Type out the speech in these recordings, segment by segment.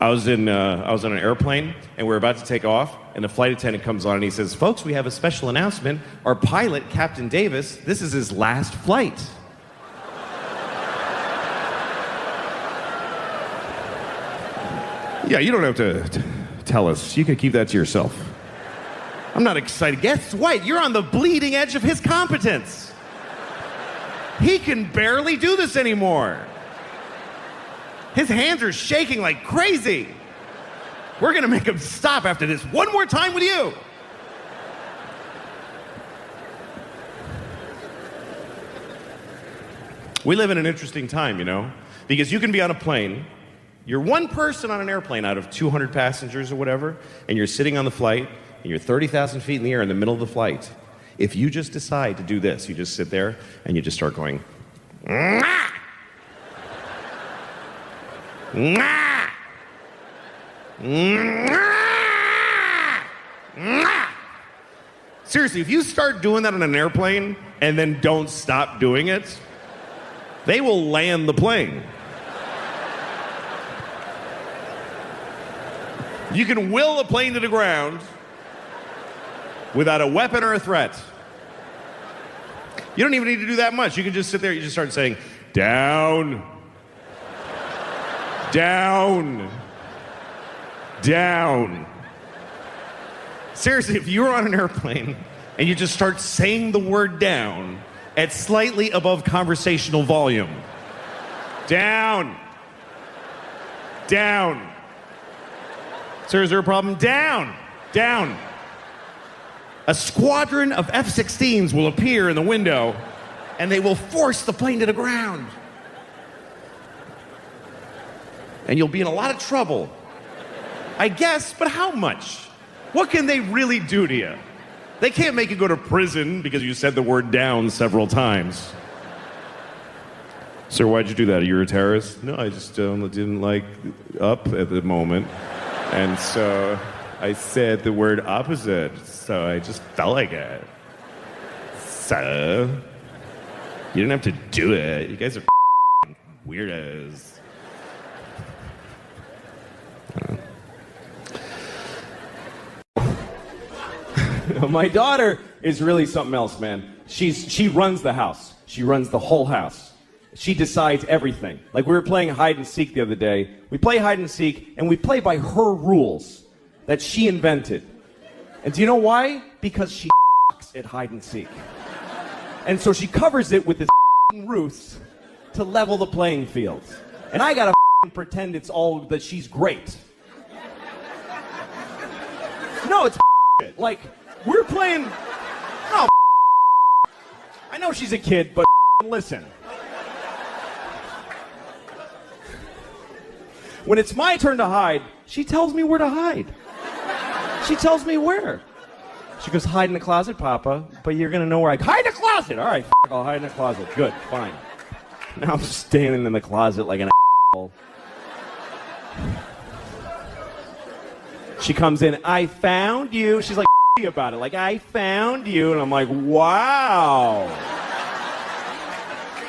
I was on an airplane, and we're about to take off, and the flight attendant comes on, and he says, "Folks, we have a special announcement. Our pilot, Captain Davis, this is his last flight." Yeah, you don't have to tell us. You can keep that to yourself. I'm not excited. Guess what? You're on the bleeding edge of his competence. He can barely do this anymore. His hands are shaking like crazy. We're going to make him stop after this one more time with you. We live in an interesting time, you know, because you can be on a plane. You're one person on an airplane out of 200 passengers or whatever, and you're sitting on the flight, and you're 30,000 feet in the air in the middle of the flight. If you just decide to do this, you just sit there, and you just start going, "Mwah! Mwah! Mwah! Mwah!" Seriously, if you start doing that on an airplane, and then don't stop doing it, they will land the plane. You can will a plane to the ground without a weapon or a threat. You don't even need to do that much. You can just sit there, you just start saying, "Down, down, down." Seriously, if you were on an airplane and you just start saying the word down at slightly above conversational volume. Down, down. Sir, is there a problem? Down, down. A squadron of F-16s will appear in the window, and they will force the plane to the ground. And you'll be in a lot of trouble. I guess, but how much? What can they really do to you? They can't make you go to prison because you said the word down several times. Sir, why'd you do that? Are you a terrorist? No, I just didn't like up at the moment. And so I said the word opposite, so I just felt like it. So, you didn't have to do it. You guys are weirdos. My daughter is really something else, man. She runs the house. She runs the whole house. She decides everything. Like, we were playing hide and seek the other day. We play hide and seek, and we play by her rules that she invented. And do you know why? Because she sucks at hide and seek. And so she covers it with this ruse to level the playing field. And I gotta pretend it's all that she's great. No, it's shit. Like, we're playing... Oh, I know she's a kid, but listen. When it's my turn to hide, she tells me where to hide. She tells me where. She goes, "Hide in the closet, Papa, but you're going to know where I hide in the closet." All right, I'll hide in the closet. Good, fine. Now I'm standing in the closet like an asshole. She comes in, "I found you." She's like about it, like, "I found you." And I'm like, wow.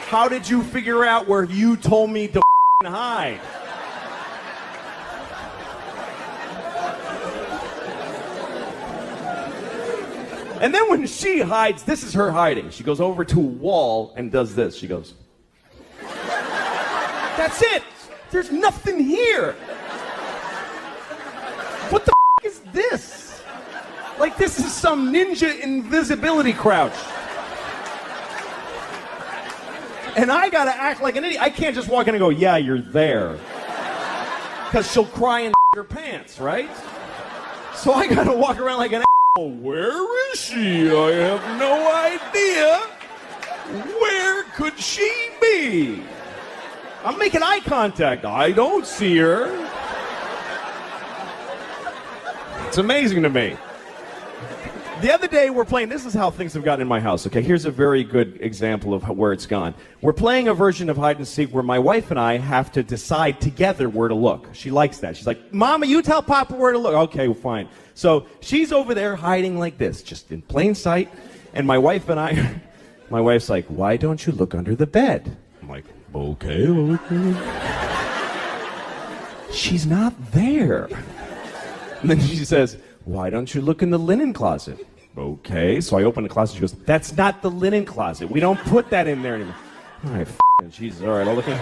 How did you figure out where you told me to hide? And then when she hides, this is her hiding. She goes over to a wall and does this. She goes, "That's it. There's nothing here. What the is this? Like, this is some ninja invisibility crouch." And I gotta act like an idiot. I can't just walk in and go, "Yeah, you're there." Because she'll cry in her pants, right? So I gotta walk around like an asshole. "Where is she? I have no idea. Where could she be?" I'm making eye contact. I don't see her. It's amazing to me. The other day we're playing, this is how things have gotten in my house, okay? Here's a very good example of where it's gone. We're playing a version of hide and seek where my wife and I have to decide together where to look. She likes that. She's like, "Mama, you tell Papa where to look." Okay, well, fine. So she's over there hiding like this, just in plain sight. And my wife and I, my wife's like, "Why don't you look under the bed?" I'm like, "Okay." she's not there. And then she says, why don't you look in the linen closet? Okay, so I open the closet. She goes, that's not the linen closet. We don't put that in there anymore. All right, Jesus, all right, I'll look in.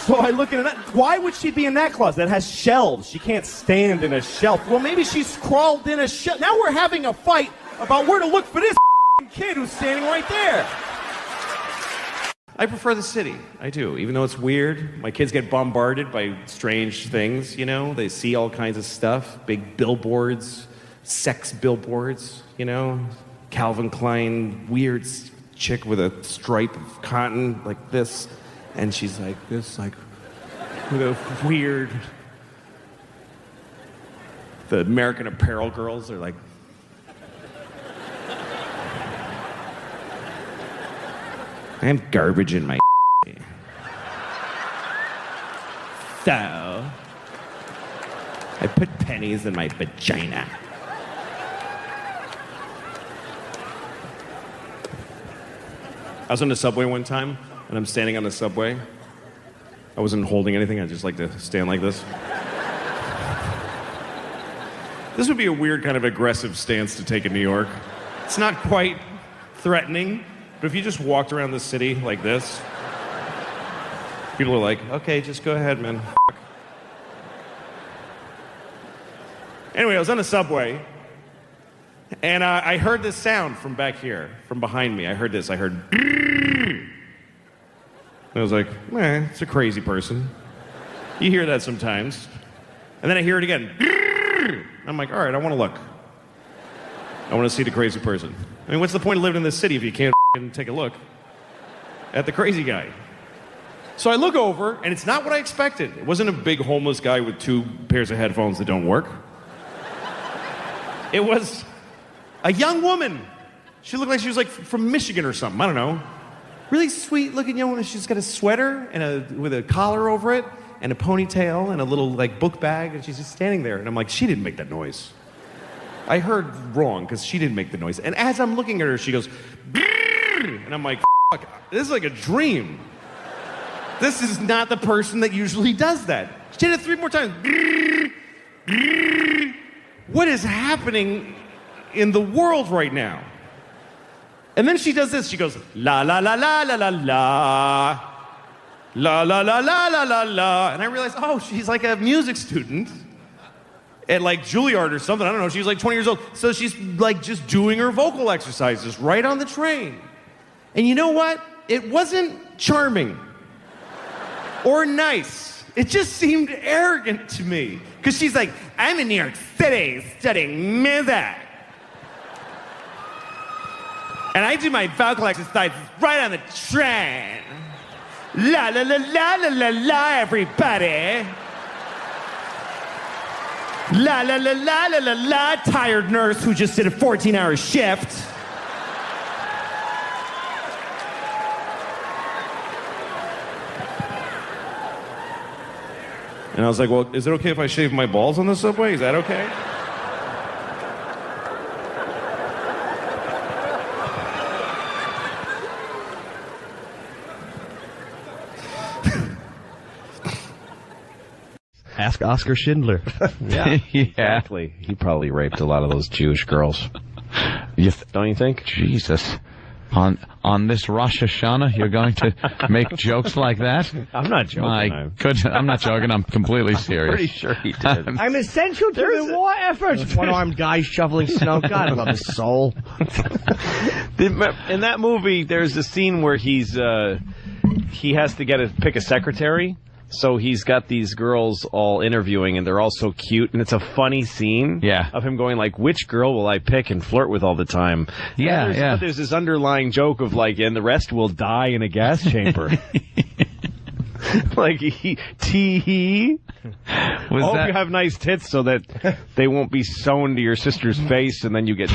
So I look in that. Why would she be in that closet? That has shelves. She can't stand in a shelf. Well, maybe she's crawled in a shelf. Now we're having a fight about where to look for this kid who's standing right there. I prefer the city. I do. Even though it's weird, my kids get bombarded by strange things, you know? They see all kinds of stuff. Big billboards, sex billboards, you know? Calvin Klein, weird chick with a stripe of cotton like this. And she's like this, like, with a weird... The American Apparel girls are like... I have garbage in my so I put pennies in my vagina. I was on the subway one time, and I'm standing on the subway. I wasn't holding anything. I just like to stand like this. This would be a weird kind of aggressive stance to take in New York. It's not quite threatening. But if you just walked around the city like this, people are like, okay, just go ahead, man. Anyway, I was on the subway, and I heard this sound from back here, from behind me. I heard this. I heard... And I was like, it's a crazy person. You hear that sometimes. And then I hear it again. I'm like, all right, I want to look. I want to see the crazy person. I mean, what's the point of living in this city if you can't take a look at the crazy guy? So I look over, and it's not what I expected. It wasn't a big homeless guy with 2 pairs of headphones that don't work. It was a young woman. She looked like she was like from Michigan or something. I don't know. Really sweet-looking young woman. She's got a sweater and with a collar over it and a ponytail and a little like book bag, and she's just standing there. And I'm like, she didn't make that noise. I heard wrong because she didn't make the noise. And as I'm looking at her, she goes, and I'm like, fuck, this is like a dream. This is not the person that usually does that. She did it 3 more times. What is happening in the world right now? And then she does this. She goes, la, la, la, la, la, la, la. La, la, la, la, la, la, la. And I realized, oh, she's like a music student at like Juilliard or something. I don't know. She was like 20 years old. So she's like just doing her vocal exercises right on the train. And you know what? It wasn't charming or nice. It just seemed arrogant to me. Because she's like, I'm in New York City studying music. And I do my vocal exercises right on the train. La la la la la la la, everybody. La la la la la la la, tired nurse who just did a 14-hour shift. And I was like, well, is it okay if I shave my balls on the subway? Is that okay? Ask Oscar Schindler. Yeah, exactly. He probably raped a lot of those Jewish girls. Don't you think? Jesus. On this Rosh Hashanah, you're going to make jokes like that? I'm not joking. My goodness, I'm not joking. I'm completely serious. Pretty sure he did. I'm essential to the war efforts. One-armed guy shoveling snow. God, I love his soul. In that movie, there's a scene where he has to pick a secretary. So he's got these girls all interviewing, and they're all so cute, and it's a funny scene of him going like, which girl will I pick and flirt with all the time? But there's this underlying joke of like, and the rest will die in a gas chamber. Like, you have nice tits so that they won't be sewn to your sister's face, and then you get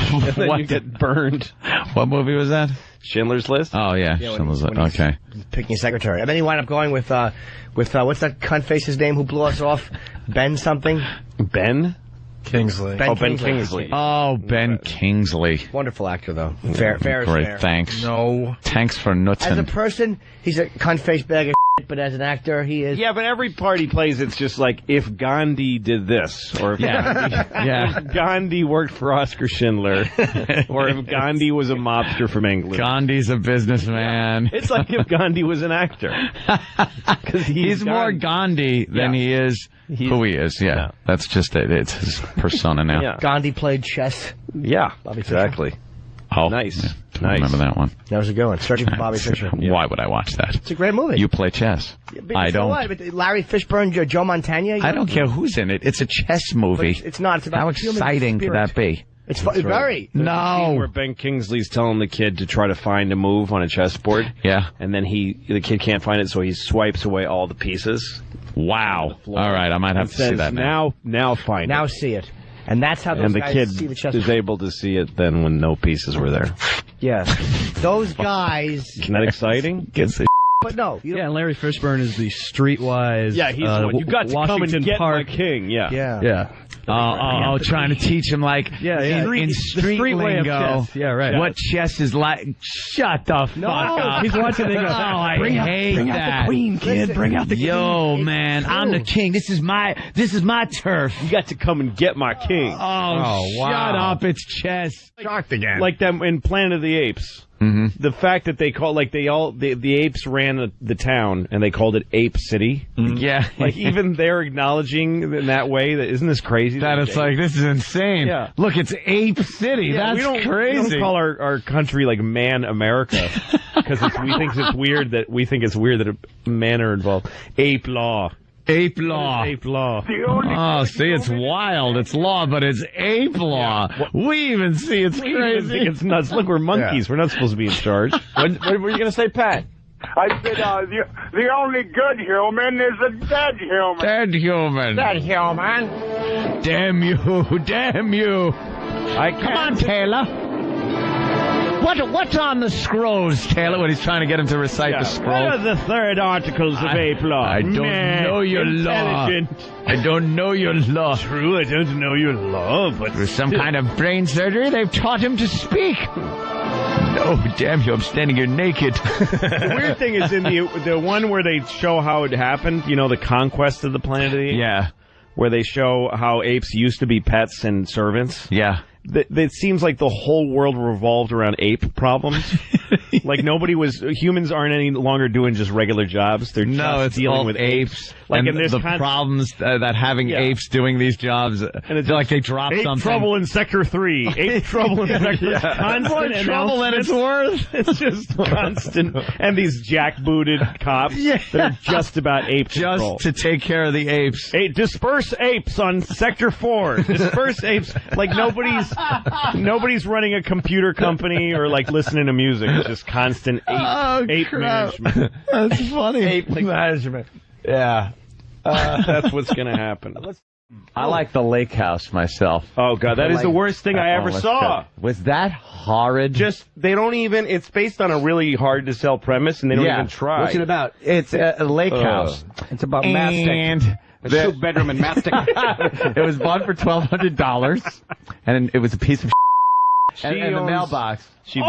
burned. What movie was that? Schindler's List. Oh yeah, Schindler's List. Okay. Picking a secretary, and then he wound up going with what's that cunt face's name who blew us off? Ben something. Ben Kingsley. Ben Kingsley. Oh, Ben Kingsley. Wonderful actor though. Fair is Great. fair. Thanks. No. Thanks for nuts. As a person, he's a cunt face bag of but as an actor, he is. Yeah, but every part he plays, it's just like, if Gandhi did this, or if, if Gandhi worked for Oscar Schindler, or if Gandhi was a mobster from England. Gandhi's a businessman. It's like if Gandhi was an actor. Because he's more Gandhi than he is who he is. Yeah, that's just it. It's his persona now. Yeah. Gandhi played chess. Yeah, Bobby exactly. Fischer. Oh, nice. Yeah, Nice. Remember that one? That was a good one. Searching for Bobby Fischer. Why would I watch that? It's a great movie. You play chess. I don't. What? But Larry Fishburne, Joe Montana. I don't care who's in it. It's a chess movie. It's not. It's about How human exciting could spirit. that be? It's very. Scene No. where Ben Kingsley's telling the kid to try to find a move on a chessboard. Yeah. And then the kid can't find it, so he swipes away all the pieces. Wow. All right, I might have to see that now. Now find it. Now see it. And that's how those And the guys kid see the chess. is able to see it then when no pieces were there. Yes. Those guys. Isn't that exciting? Gets the But no. You Yeah, and Larry Fishburne is the streetwise. Yeah, he's the one. You got to come Washington and get Park. my king. Yeah. Yeah. Yeah. trying to teach him like in street way of lingo. chess. Yeah, right. What chess is like? Shut the fuck up! He's watching it. Oh, I hate bring that. out the queen, kid. Bring out the queen. Yo, man, I'm the king. This is my turf. You got to come and get my king. Oh, shut up! It's chess. Shocked again. Like them in Planet of the Apes. Mm-hmm. The fact that they call the apes ran the town and they called it Ape City. Yeah, Like even they're acknowledging in that way that isn't this crazy? that it's like this is insane. Yeah. Look, it's Ape City. Yeah, That's we crazy. don't call our country like Man America because we think it's weird that men are involved. Ape law. Ape law. Ape law. Oh, see, it's wild. It's law, but it's ape law. We even see it's I crazy. think it's nuts. Look, we're monkeys. We're not supposed to be in charge. What were you going to say, Pat? I said, the only good human is a dead human. Dead human. Dead human. Damn you. Damn you. Come on, Taylor. What's on the scrolls, Taylor, when he's trying to get him to recite the What scroll? are the third articles of Ape law? I don't know your law. I don't know your law. True, I don't know your law, but Through some kind of brain surgery, they've taught him to speak. No, damn you, I'm standing here naked. The weird thing is in the one where they show how it happened, you know, the conquest of the planet of the apes? Yeah. Where they show how apes used to be pets and servants. Yeah. It seems like the whole world revolved around ape problems. Like humans aren't any longer doing just regular jobs. They're just dealing with apes. Like and in this the problems that having apes doing these jobs, and it's like they drop ape something. trouble in Sector 3. Ape trouble in Sector 3. Constant trouble than it's worth. It's just constant. And these jackbooted cops that are just about ape control. Just to take care of the apes. Disperse apes on Sector 4. Disperse apes. Like nobody's running a computer company or like listening to music. It's just constant ape management. That's funny. Ape management. Yeah. That's what's going to happen. I like the lake house myself. Oh, God, that is the worst thing I ever saw. Was that horrid? They don't even, it's based on a really hard to sell premise, and they don't even try. What's it about? It's a lake house. It's about And a two-bedroom in Mastic. it was bought for $1,200, and it was a piece of and the mailbox. She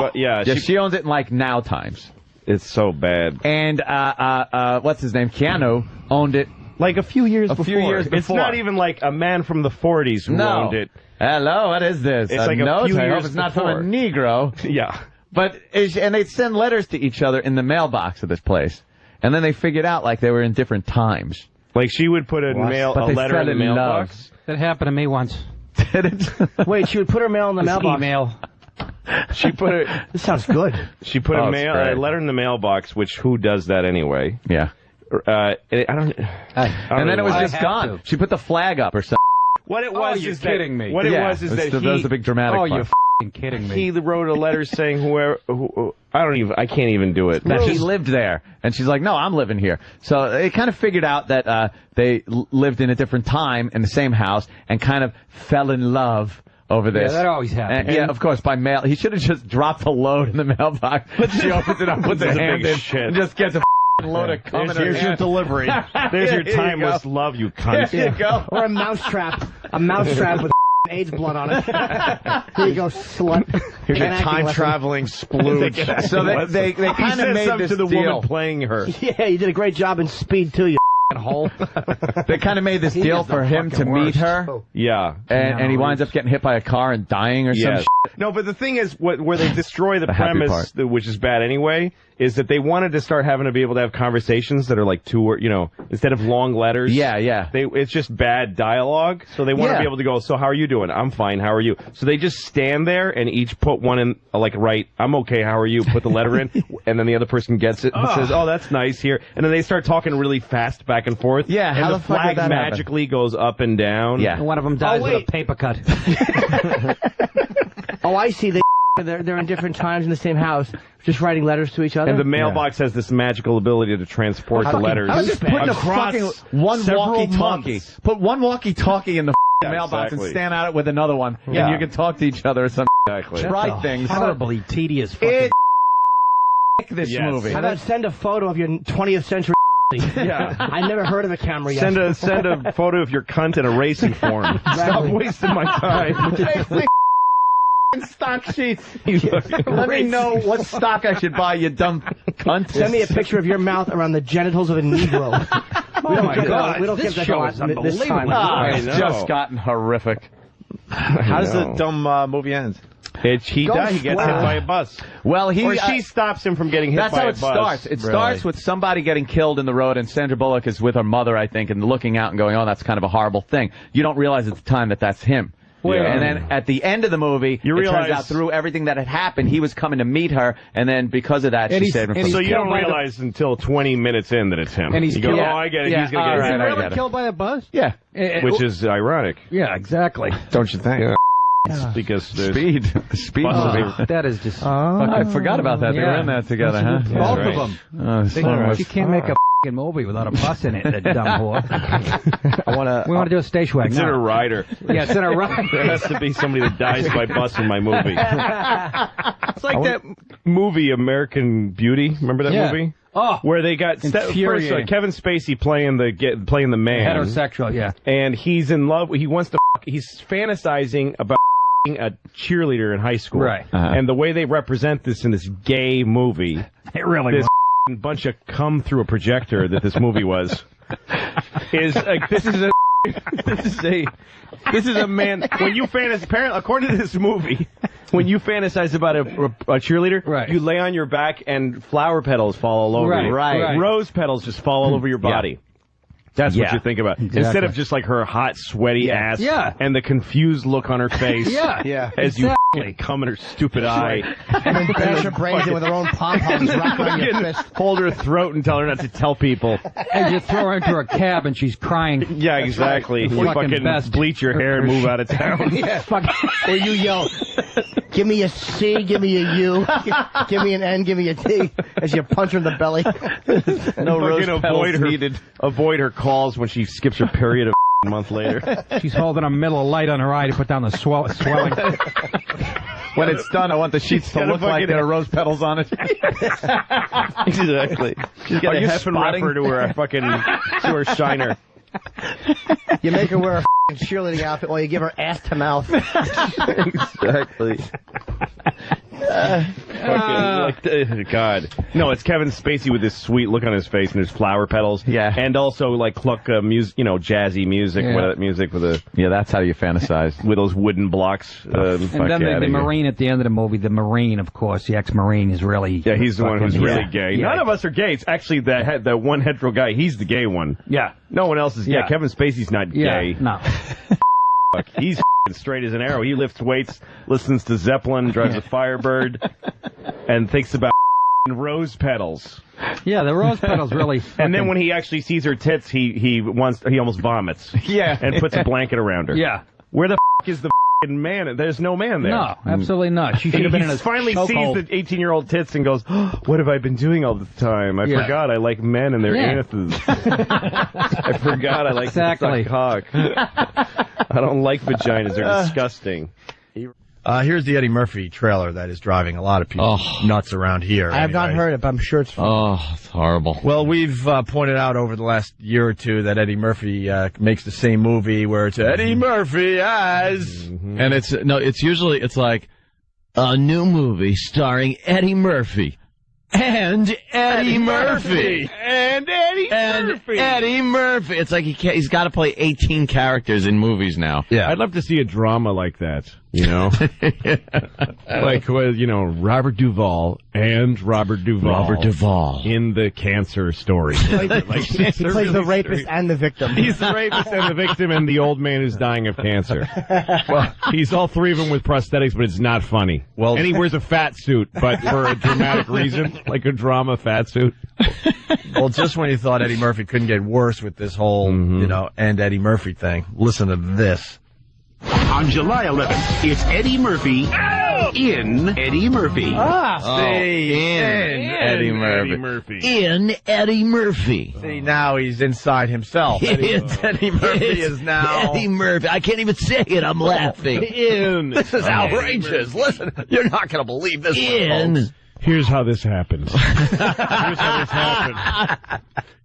owns it in like now times. It's so bad. And what's his name? Keanu owned it like a few years before. It's not even like a man from the 40s who owned it. Hello, what is this? It's like a few I hope years it's not before. from a Negro. Yeah. But and they'd send letters to each other in the mailbox of this place, and then they figured out like they were in different times. Like she would put a letter in the mailbox. That happened to me once. Did it? Wait, she would put her mail in the mailbox. Email. She put it. This sounds good. She put a letter in the mailbox, which who does that anyway? Yeah. I don't. And then it was just gone. She put the flag up or something. What it was you're is kidding me. What it was is that that was a big dramatic part. You're f***ing kidding me. He wrote a letter saying I can't even do it. That she lived there, and she's like, no, I'm living here. So they kind of figured out that they lived in a different time in the same house and kind of fell in love over this. Yeah, that always happens. And, of course, by mail. He should have just dropped the load in the mailbox. She opens it up, puts her hand in, and just gets a load of cum in her Here's your hand. delivery. There's your Here you timeless go. love, you cunt. There you go. Or a mousetrap. A mousetrap with AIDS blood on it. Here you go, slut. Here's a time-traveling splooge. So they kind of made this to the deal. woman playing her. Yeah, you did a great job in Speed too, you hole. They kind of made this deal for him to meet her. Yeah. And he winds up getting hit by a car and dying or some shit. No, but the thing is, where they destroy the happy premise, which is bad anyway, is that they wanted to start having to be able to have conversations that are like instead of long letters. Yeah. It's just bad dialogue, so they want to be able to go, so how are you doing? I'm fine, how are you? So they just stand there and each put one in, write, I'm okay, how are you? Put the letter in, and then the other person gets it and says, oh, that's nice here. And then they start talking really fast back and forth. Yeah, and how the the fuck flag did that magically goes up and down. Yeah. One of them dies with a paper cut. Oh, I see. They're in different times in the same house, just writing letters to each other. And the mailbox has this magical ability to transport the letters. I was just putting across one several walkie-talkie. months. Put one walkie-talkie in the mailbox exactly. and stand at it with another one, and you can talk to each other or something. Exactly. Try things. Horribly tedious fucking... This movie. How about send a photo of your 20th century? Yeah. I never heard of a camera yet. Send a photo of your cunt in a racing form. Stop wasting my time. Stock sheets. Let me know what stock I should buy, you dumb cunt. Send me a picture of your mouth around the genitals of a Negro. Oh my God! We don't This give that show a is lot this time. unbelievable. It's just gotten horrific. How does the dumb movie end? He gets hit by a bus. Well, she stops him from getting hit by a bus. That's how it starts. It starts with somebody getting killed in the road, and Sandra Bullock is with her mother, I think, and looking out and going, oh, that's kind of a horrible thing. You don't realize at the time that that's him. Yeah. And then at the end of the movie, it turns out through everything that had happened, he was coming to meet her, and then because of that, she saved him from So you don't realize until 20 minutes in that it's him. And he's you go, killed. oh, I get it. Yeah. He's going to get hit. Really killed by a bus? Yeah. Which is ironic. Yeah, exactly. Don't you think? Yeah. Because there's Speed movie. That is just... I forgot about that. They were in that together, huh? Both of them. Oh, so You can't make a f***ing movie without a bus in it, that dumb whore. We want to do a stage wag. It's in a rider. Yeah, it's in a rider. There has to be somebody that dies by bus in my movie. It's like that movie, American Beauty. Remember that movie? Oh, where they got first Kevin Spacey playing the man, heterosexual, yeah, and he's in love. He wants to. He's fantasizing about a cheerleader in high school, right? And the way they represent this in this gay movie, it really this bunch of cum through a projector that this movie was is like this is a man when you fantasize. Apparently, according to this movie, when you fantasize about a cheerleader, right, you lay on your back and flower petals fall all over you. Right. Rose petals just fall all over your body. Yeah. That's what you think about. Exactly. Instead of just like her hot, sweaty ass and the confused look on her face as you come in her stupid eye. And then bash her brains in with her own pom-poms wrapped around your fist. Hold her throat and tell her not to tell people. And you throw her into her cab and she's crying. Yeah, exactly. You fucking bleach your hair and move out of town. Or you yell, give me a C, give me a U, give me an N, give me a T, as you punch her in the belly. No rose petals needed. Avoid her calls when she skips her period a month later. She's holding a Miller Lite on her eye to put down the swelling. When it's done, I want the sheets to look like there are rose petals on it. Exactly. She's got a Heffen wrapper to her shiner. You make her wear a cheerleading outfit while you give her ass to mouth. Exactly. God. No, it's Kevin Spacey with this sweet look on his face and there's flower petals. Yeah. And also like cluck music, jazzy music, music with a... Yeah, that's how you fantasize. With those wooden blocks. And then the Marine at the end of the movie, the Marine, of course, the ex-Marine is really... Yeah, he's the one who's really gay. Yeah. None of us are gay. It's actually the one hetero guy. He's the gay one. Yeah. No one else is gay. Yeah. Kevin Spacey's not gay. No. He's straight as an arrow. He lifts weights, listens to Zeppelin, drives a Firebird, and thinks about rose petals. Yeah, the rose petals really. And then when he actually sees her tits, he almost vomits. Yeah, and puts a blanket around her. Yeah. Where the is the man? There's no man there. No, absolutely not. She should have been in a finally sees the 18-year-old tits and goes, oh, "What have I been doing all this time? I forgot I like men and their anuses. I forgot I like to suck cock. I don't like vaginas. They're disgusting." Here's the Eddie Murphy trailer that is driving a lot of people nuts around here. I have not heard it, but I'm sure it's fun. Oh, it's horrible. Well, we've pointed out over the last year or two that Eddie Murphy makes the same movie where it's Eddie Murphy as... And it's usually like a new movie starring Eddie Murphy. And Eddie Murphy. And Eddie Murphy. Eddie Murphy. It's like he's got to play 18 characters in movies now. Yeah. I'd love to see a drama like that, you know? Like, you know, Robert Duvall and Robert Duvall. In the cancer story. He plays the rapist and the victim. He's the rapist and the victim and the old man who's dying of cancer. Well, he's all three of them with prosthetics, but it's not funny. Well, and he wears a fat suit, but for a dramatic reason, like a drama fat suit. Well, just when you thought Eddie Murphy couldn't get worse with this whole, you know, and Eddie Murphy thing, listen to this. On July 11th, it's Eddie Murphy in Eddie Murphy. Eddie Murphy. In Eddie Murphy. See, now he's inside himself. Eddie Murphy is now... Eddie Murphy. I can't even say it. I'm laughing. This is outrageous. Listen, you're not going to believe this one, folks. Here's how this happened.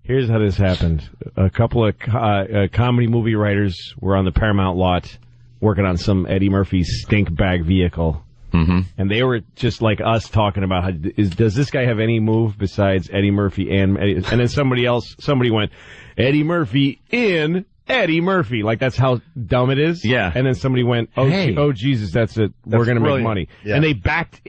Here's how this happened. A couple of comedy movie writers were on the Paramount lot working on some Eddie Murphy stink bag vehicle. Mm-hmm. And they were just like us talking about how, does this guy have any move besides Eddie Murphy and then somebody went, Eddie Murphy in Eddie Murphy. Like, that's how dumb it is. Yeah. And then somebody went, oh Jesus, that's it. We're going to make money. Yeah. And they backed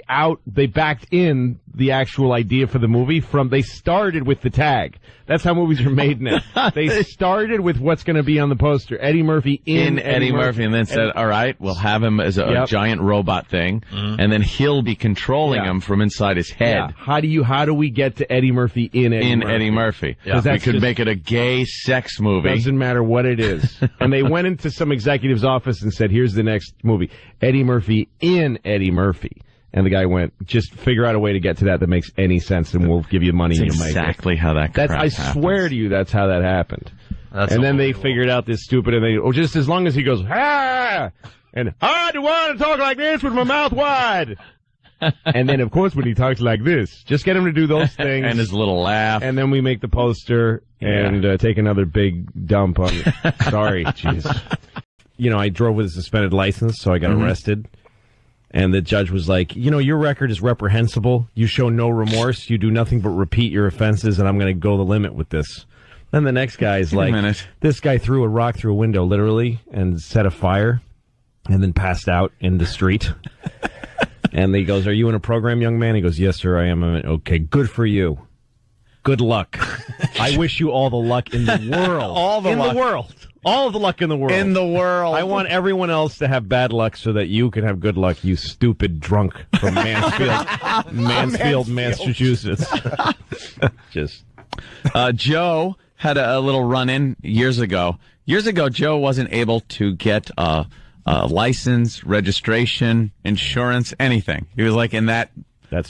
in the actual idea for the movie they started with the tag. That's how movies are made now. They started with what's going to be on the poster. Eddie Murphy in Eddie Murphy. And then said, all right, we'll have him as a giant robot thing. And then he'll be controlling him from inside his head. Yeah. How do we get to Eddie Murphy in Eddie Murphy? Yeah. We could make it a gay sex movie. Doesn't matter what it is. And they went into some executive's office and said, here's the next movie. Eddie Murphy in Eddie Murphy. And the guy went, just figure out a way to get to that makes any sense, and we'll give you money and you'll make it. That's exactly how that crap I swear to you, that's how that happened. And then they figured out this stupid, and just as long as he goes, ah, and I do want to talk like this with my mouth wide. And then, of course, when he talks like this, just get him to do those things. And his little laugh. And then we make the poster and take another big dump on it. Sorry, jeez. You know, I drove with a suspended license, so I got arrested. And the judge was like, you know, your record is reprehensible. You show no remorse. You do nothing but repeat your offenses, and I'm going to go the limit with this. Then the next guy is like, this guy threw a rock through a window, literally, and set a fire, and then passed out in the street. And he goes, are you in a program, young man? He goes, yes, sir, I am. I went, okay, good for you. Good luck. I wish you all the luck in the world. All the world. All of the luck in the world. In the world. I want everyone else to have bad luck so that you can have good luck, you stupid drunk from Mansfield, Massachusetts. Joe had a little run-in years ago. Years ago, Joe wasn't able to get a license, registration, insurance, anything. He was like in that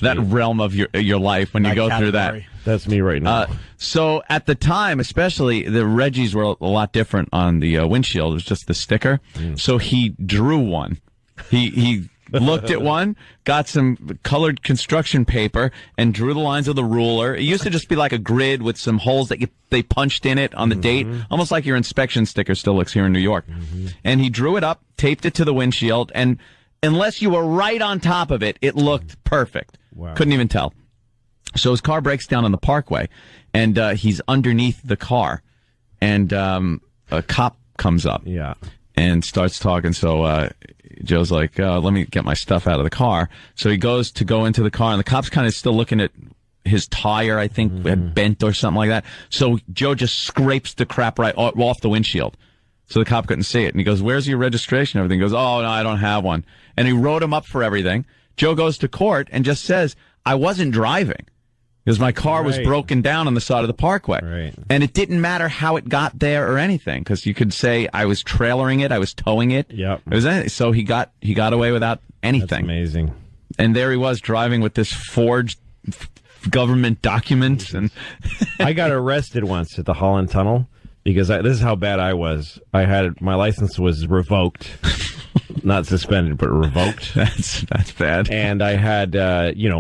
realm of your life when you go through that. That's me right now. So at the time, especially, the Reggies were a lot different on the windshield. It was just the sticker. So he drew one. He looked at one, got some colored construction paper, and drew the lines with a ruler. It used to just be like a grid with some holes that they punched in it on the date, almost like your inspection sticker still looks here in New York. And he drew it up, taped it to the windshield, and unless you were right on top of it, it looked perfect. Wow. Couldn't even tell. So his car breaks down on the parkway, and he's underneath the car, and a cop comes up and starts talking. So Joe's like, let me get my stuff out of the car. So he goes to go into the car, and the cop's kind of still looking at his tire, I think, had bent or something like that. So Joe just scrapes the crap right off the windshield. So the cop couldn't see it. And he goes, where's your registration? Everything. He goes, oh, no, I don't have one. And he wrote him up for everything. Joe goes to court and just says, I wasn't driving. Because my car was broken down on the side of the parkway. Right. And it didn't matter how it got there or anything. Because you could say I was trailering it, I was towing it. Yep. It was anything. So he got away without anything. That's amazing. And there he was driving with this forged government document. And I got arrested once at the Holland Tunnel because this is how bad I was. My license was revoked. not suspended, but revoked. That's bad. And I had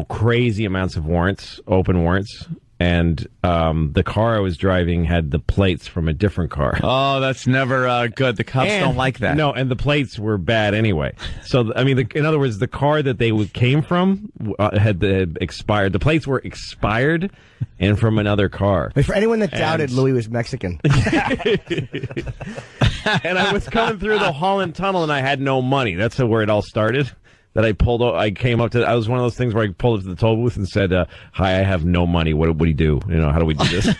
crazy amounts of warrants, open warrants. And the car I was driving had the plates from a different car. Oh, that's never good. The cops don't like that. No, and the plates were bad anyway. So, I mean, in other words, the car that they came from had expired. The plates were expired and from another car. Wait, for anyone that doubted Louis was Mexican. And I was coming through the Holland Tunnel, and I had no money. That's where it all started. That I pulled. I came up to. I was one of those things where I pulled up to the toll booth and said, "Hi, I have no money. What do you do? How do we do this?"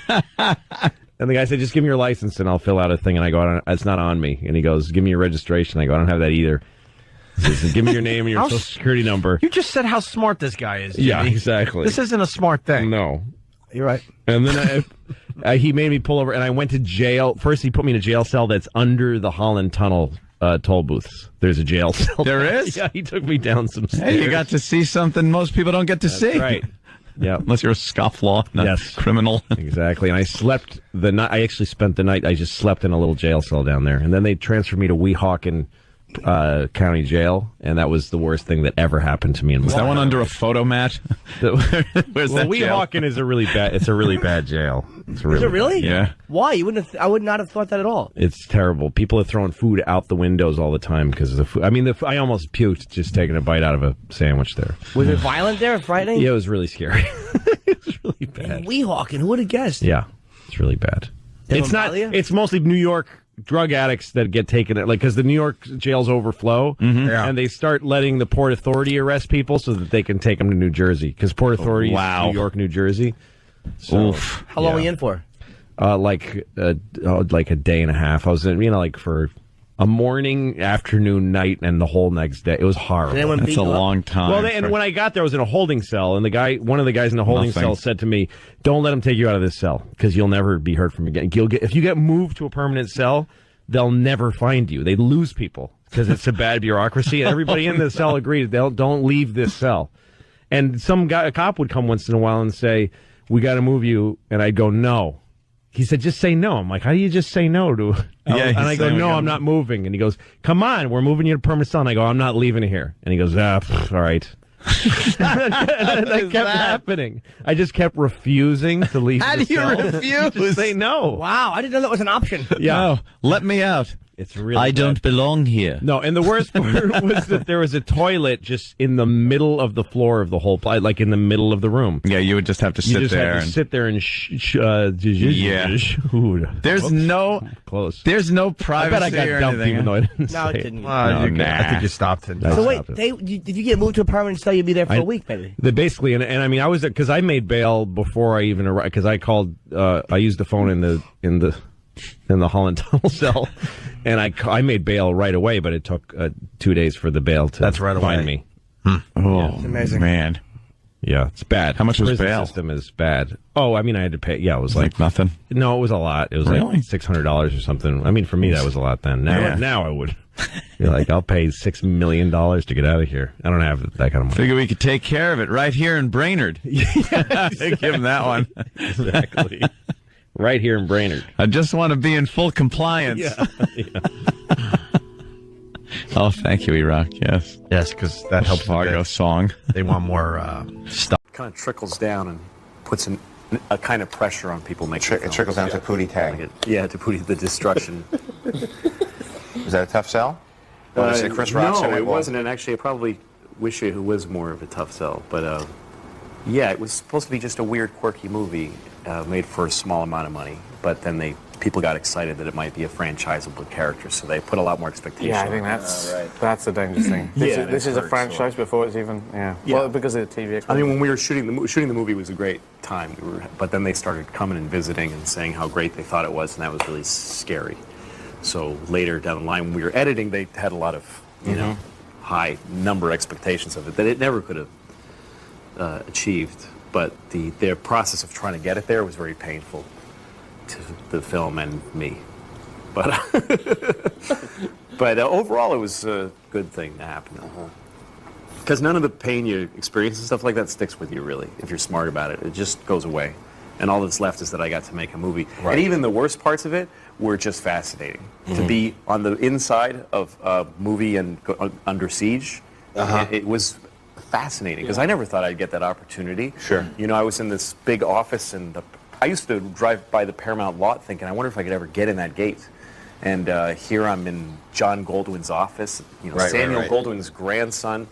And the guy said, "Just give me your license and I'll fill out a thing." And I go, "It's not on me." And he goes, "Give me your registration." I go, "I don't have that either." He says, "Give me your name and your social security number." You just said how smart this guy is, Jimmy. Yeah, exactly. This isn't a smart thing. No. You're right. And then he made me pull over, and I went to jail. First, he put me in a jail cell that's under the Holland Tunnel toll booths. There's a jail cell. There is? Yeah, he took me down some stairs. Hey, you got to see something most people don't get to see. Right. Yeah. Unless you're a scofflaw, not criminal. Exactly. And I slept the night. I actually spent the night. I just slept in a little jail cell down there. And then they transferred me to Weehawken County Jail, and that was the worst thing that ever happened to me in my life. Was that one under a photo mat? Where's that jail? Weehawken is a really bad jail. Is it really? Yeah. Why? I would not have thought that at all. It's terrible. People are throwing food out the windows all the time because of the food. I mean, I almost puked just taking a bite out of a sandwich there. Was it violent there, frightening? Yeah, it was really scary. It was really bad. Weehawken, who would have guessed? Yeah, it's really bad. It's not. It's mostly New York drug addicts that get taken, because the New York jails overflow, and they start letting the Port Authority arrest people so that they can take them to New Jersey, because Port Authority is New York, New Jersey. So, how long were you in for? Like a day and a half. I was in, for a morning, afternoon, night, and the whole next day. It was horrible. That's a long time. Well, and when I got there, I was in a holding cell, and one of the guys in the holding cell said to me, "Don't let them take you out of this cell, because you'll never be heard from again. If you get moved to a permanent cell, they'll never find you. They lose people because it's a bad bureaucracy." And everybody in the cell agreed, don't leave this cell. And a cop would come once in a while and say, "We got to move you," and I'd go, "No." He said, "Just say no." I'm like, "How do you just say no to?" And I go, "No, I'm not moving." And he goes, "Come on, we're moving you to permanent cell." And I go, "I'm not leaving here." And he goes, all right. That kept happening. I just kept refusing to leave. How do you refuse? Just say no. Wow, I didn't know that was an option. Yeah. No, let me out. It's really I bad. don't belong here. No, and the worst part was that there was a toilet just in the middle of the floor of the whole place, like in the middle of the room. Yeah, you would just have to sit there. Had to sit there and There's no close. There's no privacy. I bet I got dumped even though I didn't No, say it didn't. I think you stopped it. So wait, did you get moved to a permanent cell? You'd be there for a week, maybe. Basically, and I mean, I was because I made bail before I even arrived, because I called. I used the phone in the Holland Tunnel cell, and I made bail right away, but it took 2 days for the bail to find me. Oh, It's amazing. Man. Yeah, it's bad. How much was prison bail? System is bad. Oh, I mean, I had to pay. Yeah, it was like nothing. No, it was a lot. It was Really? like $600 or something. I mean, for me, that was a lot then. Now I would. You're like, I'll pay $6 million to get out of here. I don't have that kind of money. Figure we could take care of it right here in Brainerd. Give him that one. Exactly. Right here in Brainerd. I just want to be in full compliance. Yeah. Oh, thank you, Iraq. Yes. Yes, because that helps Fargo song. They want more stuff. Kind of trickles down and puts a kind of pressure on people making It trickles down to Pootie Tang. Yeah, to Pootie the Destruction. Was that a tough sell? Chris Rock no, it wasn't. And actually, I probably wish it was more of a tough sell. But yeah, it was supposed to be just a weird, quirky movie made for a small amount of money. But then people got excited that it might be a franchisable character, so they put a lot more expectation. Yeah, I think that's the dangerous thing. This is a franchise before it's even. Yeah. Well, because of the TV. I mean, when we were shooting the movie was a great time. But then they started coming and visiting and saying how great they thought it was, and that was really scary. So later down the line, when we were editing, they had a lot of high number expectations of it that it never could have achieved. But their process of trying to get it there was very painful to the film and me. But overall, it was a good thing to happen. Because none of the pain you experience and stuff like that sticks with you, really, if you're smart about it. It just goes away. And all that's left is that I got to make a movie. Right. And even the worst parts of it were just fascinating. To be on the inside of a movie and Under Siege, it was fascinating because I never thought I'd get that opportunity. Sure. You know, I was in this big office and I used to drive by the Paramount lot thinking, I wonder if I could ever get in that gate. And here I'm in John Goldwyn's office, you know, Samuel Goldwyn's grandson,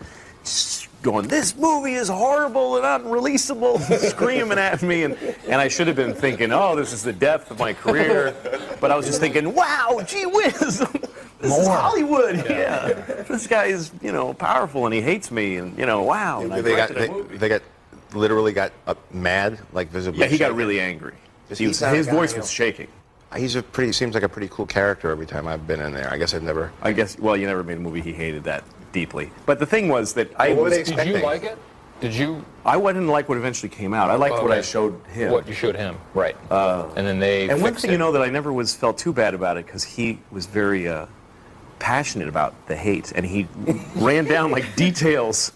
going, this movie is horrible and unreleasable, screaming at me. And I should have been thinking, oh, this is the death of my career. But I was just thinking, wow, gee whiz, this is Hollywood. Yeah. This guy is, you know, powerful and he hates me. And, you know, wow. And They literally got mad, like visibly. Yeah, he got really angry. His voice was shaking. Seems like a pretty cool character every time I've been in there. Well, you never made a movie he hated that deeply. But the thing was that Did you like it? I didn't like what eventually came out. I liked what I showed him. What you showed him, right. And then they And one thing, you know, that I never felt too bad about it, because he was very passionate about the hate, and he ran down, like, details.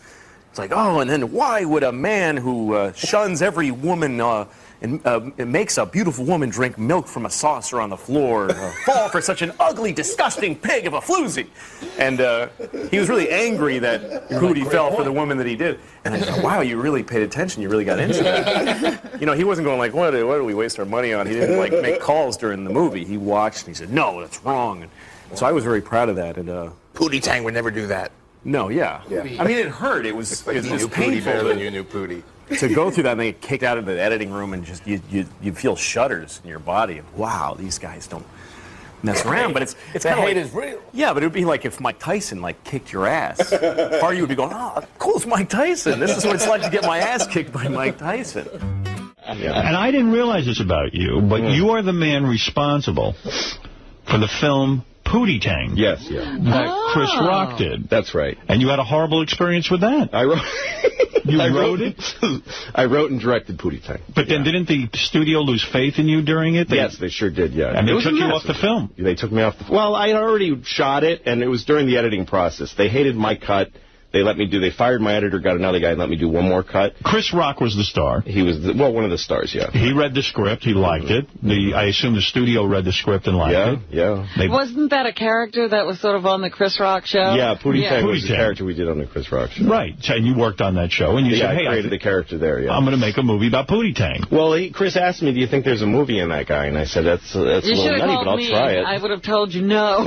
It's like, oh, and then why would a man who shuns every woman and makes a beautiful woman drink milk from a saucer on the floor fall for such an ugly, disgusting pig of a floozy? And he was really angry that Pootie fell for the woman that he did. And I thought, wow, you really paid attention. You really got into it. You know, he wasn't going like, what do we waste our money on? He didn't, like, make calls during the movie. He watched and he said, no, that's wrong. And so I was very proud of that. And Pootie Tang would never do that. No, yeah. I mean, it hurt. It was painful. Than you knew Pootie. To go through that and then get kicked out of the editing room and just you feel shudders in your body. And, wow, these guys don't mess around. But it's the hate is real. Yeah, but it would be like if Mike Tyson kicked your ass. Part of you would be going, oh, cool, it's Mike Tyson. This is what it's like to get my ass kicked by Mike Tyson. Yeah. And I didn't realize this about you, but you are the man responsible for the film Pootie Tang. Yes, yeah. That Chris Rock did. That's right. And you had a horrible experience with that. I wrote... You wrote it? I wrote and directed Pootie Tang. But then didn't the studio lose faith in you during it? Yes, they sure did, yeah. And they took you off the film. They took me off the... Well, I had already shot it, and it was during the editing process. They hated my cut. They fired my editor, got another guy, and let me do one more cut. Chris Rock was the star. He was, one of the stars, yeah. He read the script. He liked it. I assume the studio read the script and liked it. Yeah. Wasn't that a character that was sort of on the Chris Rock show? Yeah, Pootie Tang was the character we did on the Chris Rock show. Right. And you worked on that show, and you said, hey, I created the character there, yeah. I'm going to make a movie about Pootie Tang. Well, Chris asked me, do you think there's a movie in that guy? And I said, that's a little nutty, but I'll try it. I would have told you no.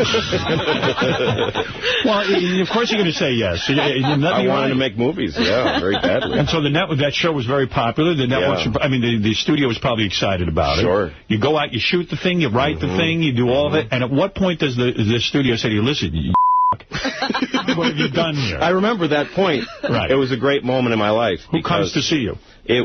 Well, of course you're going to say yes. I wanted to make movies, yeah, very badly. And so that show was very popular. The networks, the studio was probably excited about it. Sure. You go out, you shoot the thing, you write the thing, you do all of it. And at what point does the studio say to you, listen, you what have you done here? I remember that point. Right. It was a great moment in my life. Who comes to see you? They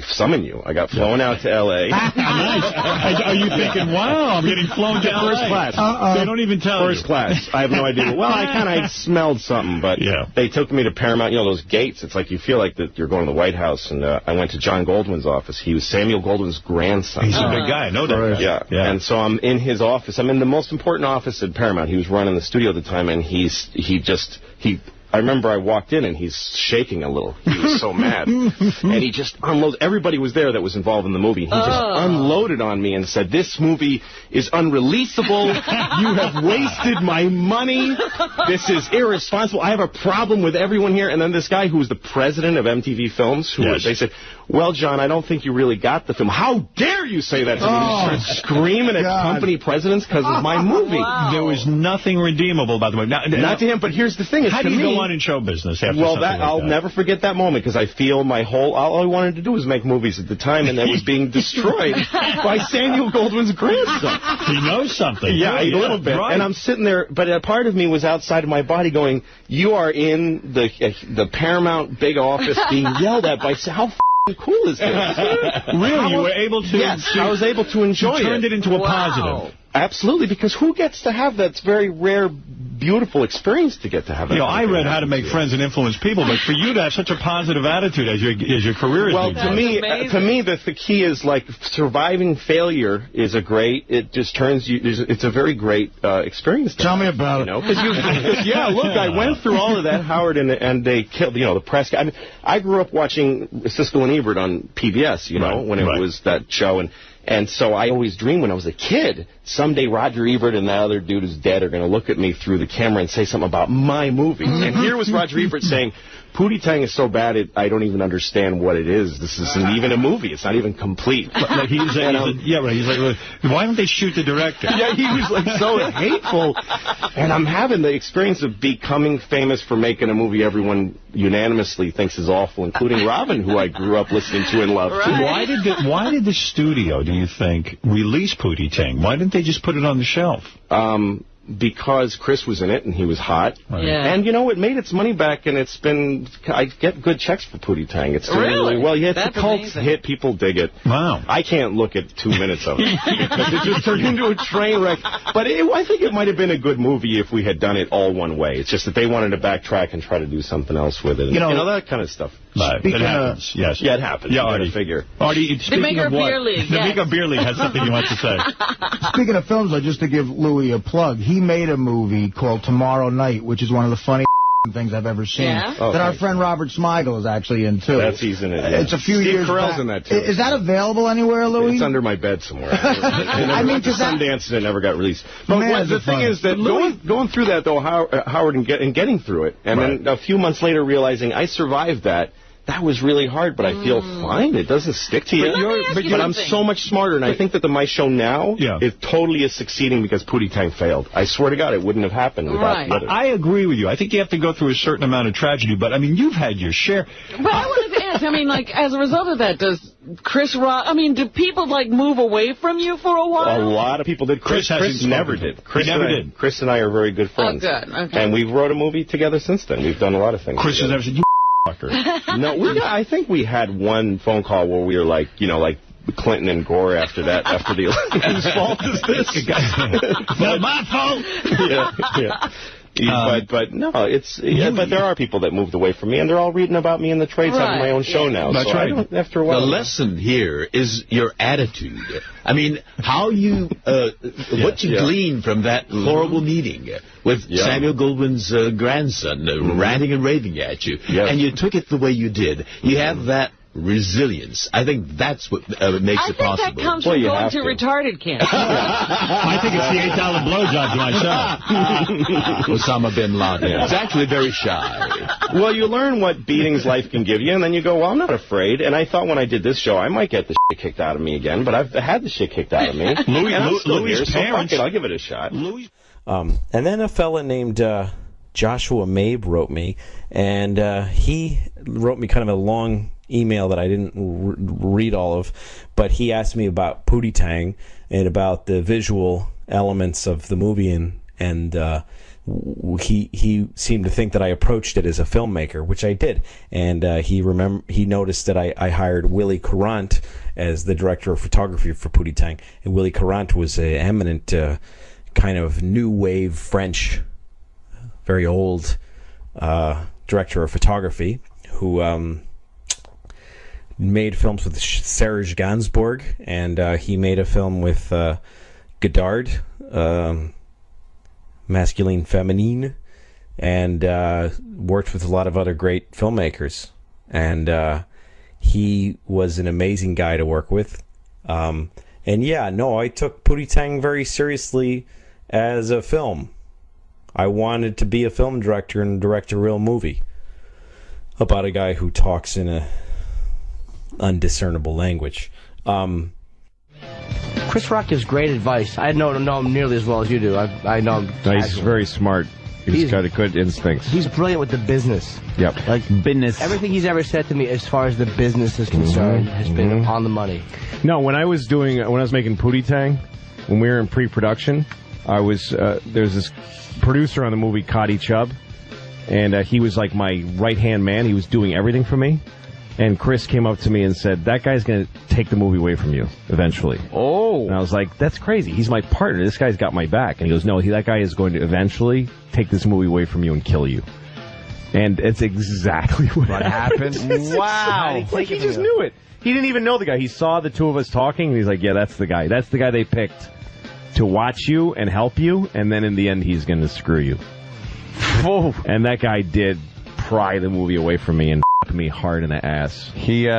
summon you. I got flown out to L.A. Nice. Are you thinking, wow, I'm getting flown to L.A.? First class. They don't even tell First class. I have no idea. Well, I smelled something, but they took me to Paramount. You know, those gates, it's like you feel like that you're going to the White House. And I went to John Goldwyn's office. He was Samuel Goldwyn's grandson. He's a big guy. I know that. Yeah. And so I'm in his office. I'm in the most important office at Paramount. He was running the studio at the time, and I remember I walked in and he's shaking a little. He was so mad. And he just unloaded. Everybody was there that was involved in the movie. He just unloaded on me and said, this movie is unreleasable. You have wasted my money. This is irresponsible. I have a problem with everyone here. And then this guy who was the president of MTV Films, they said, well, John, I don't think you really got the film. How dare you say that to me? He started screaming at company presidents because of my movie. Wow. There was nothing redeemable, by the way. Not to him, but here's the thing. How do you go on in show business after something like that? I'll never forget that moment, because I feel all I wanted to do was make movies at the time, and that was being destroyed by Samuel Goldwyn's grandson. He knows something. Yeah, a little bit. Right. And I'm sitting there, but a part of me was outside of my body going, you are in the Paramount big office being yelled at by how cool is this? Really? You were able to... Yes, I was able to enjoy it. You turned it into a positive. Absolutely, because who gets to have that very rare, beautiful experience to get to have that? You know, I read How to Make Friends and Influence People, but for you to have such a positive attitude as your career is... Well, to me, the key is, like, surviving failure is it just turns you... It's a very great experience. Tell me about it. Look, I went through all of that, Howard, and they killed, the press guy. I mean, I grew up watching Siskel and Ebert on PBS, when it was that show, And so I always dreamed when I was a kid, someday Roger Ebert and that other dude who's dead are going to look at me through the camera and say something about my movie. And here was Roger Ebert saying, Pootie Tang is so bad, I don't even understand what it is. This isn't even a movie. It's not even complete. Like he's like, why don't they shoot the director? Yeah, he was like so hateful. And I'm having the experience of becoming famous for making a movie everyone unanimously thinks is awful, including Robin, who I grew up listening to and loved. Right. Why did the studio, do you think, release Pootie Tang? Why didn't they just put it on the shelf? Because Chris was in it and he was hot. Yeah. And, it made its money back, and I get good checks for Pootie Tang. It's doing really well. Yeah, it's a cult hit. People dig it. Wow. I can't look at 2 minutes of it. Because it just turned into a train wreck. But I think it might have been a good movie if we had done it all one way. It's just that they wanted to backtrack and try to do something else with it. And, that kind of stuff. It happens, yes. Yeah, it happens. Yeah, Artie. Figure. Artie, speaking of what? The Bigger Beer League has something you want to say. Speaking of films, just to give Louis a plug, he made a movie called Tomorrow Night, which is one of the funniest things I've ever seen. Yeah? That our friend Robert Smigel is actually in, too. He's in it, yeah. It's a few Steve years Carell's back. in that, too. Is that available anywhere, Louis? It's under my bed somewhere. I mean, to Sundance, and it never got released. But the thing is that going through that, though, Howard, and getting through it, and then a few months later realizing I survived that, that was really hard, but I feel fine. It doesn't stick to you. But I'm so much smarter, and I think that my show now totally is succeeding because Pootie Tang failed. I swear to God, it wouldn't have happened without the other. I agree with you. I think you have to go through a certain amount of tragedy, but, you've had your share. But I wanted to ask, as a result of that, does Chris Rock, do people, move away from you for a while? A lot of people did. Chris never did. Chris and I are very good friends. Oh, good. Okay. And we've wrote a movie together since then. We've done a lot of things Chris has never said, No, I think we had one phone call where we were like Clinton and Gore after the election. Whose fault is this? Not my fault. Yeah. But no, but there are people that moved away from me, and they're all reading about me in the trades. I have my own show now. That's right. After a while, the lesson here is your attitude. How you, what you glean from that horrible meeting with Samuel Goldwyn's grandson ranting and raving at you, and you took it the way you did. You have that resilience. I think that's what makes it possible. I think that comes from going to retarded camp. I think it's the $8 blowjob to myself. Osama bin Laden. It's actually very shy. Well, you learn what beatings life can give you, and then you go, well, I'm not afraid. And I thought when I did this show, I might get the shit kicked out of me again, but I've had the shit kicked out of me. Louis' parents. So I'll give it a shot. And then a fella named Joshua Mabe wrote me, and he wrote me kind of a long email that I didn't read all of, but he asked me about Pootie Tang and about the visual elements of the movie, and he seemed to think that I approached it as a filmmaker, which I did, and he noticed that I hired Willie Courant as the director of photography for Pootie Tang, and Willie Courant was an eminent kind of new wave French, very old director of photography who made films with Serge Gainsbourg, and he made a film with Godard, Masculine Feminine, and worked with a lot of other great filmmakers. And he was an amazing guy to work with. I took Pootie Tang very seriously as a film. I wanted to be a film director and direct a real movie about a guy who talks in a undiscernible language. Chris Rock gives great advice. I don't know him nearly as well as you do. I know him. No, he's very smart. He's got good instincts. He's brilliant with the business. Yep. Business. Everything he's ever said to me as far as the business is concerned has been on the money. No, when I was making Pootie Tang, when we were in pre-production, there's this producer on the movie, Cotty Chubb, and he was like my right-hand man. He was doing everything for me. And Chris came up to me and said, that guy's going to take the movie away from you eventually. Oh. And I was like, that's crazy. He's my partner. This guy's got my back. And he goes, no, that guy is going to eventually take this movie away from you and kill you. And it's exactly what happened. Wow. Like, he just knew it. He didn't even know the guy. He saw the two of us talking, and he's like, yeah, that's the guy. That's the guy they picked to watch you and help you, and then in the end, he's going to screw you. And that guy did pry the movie away from me and fuck me hard in the ass. He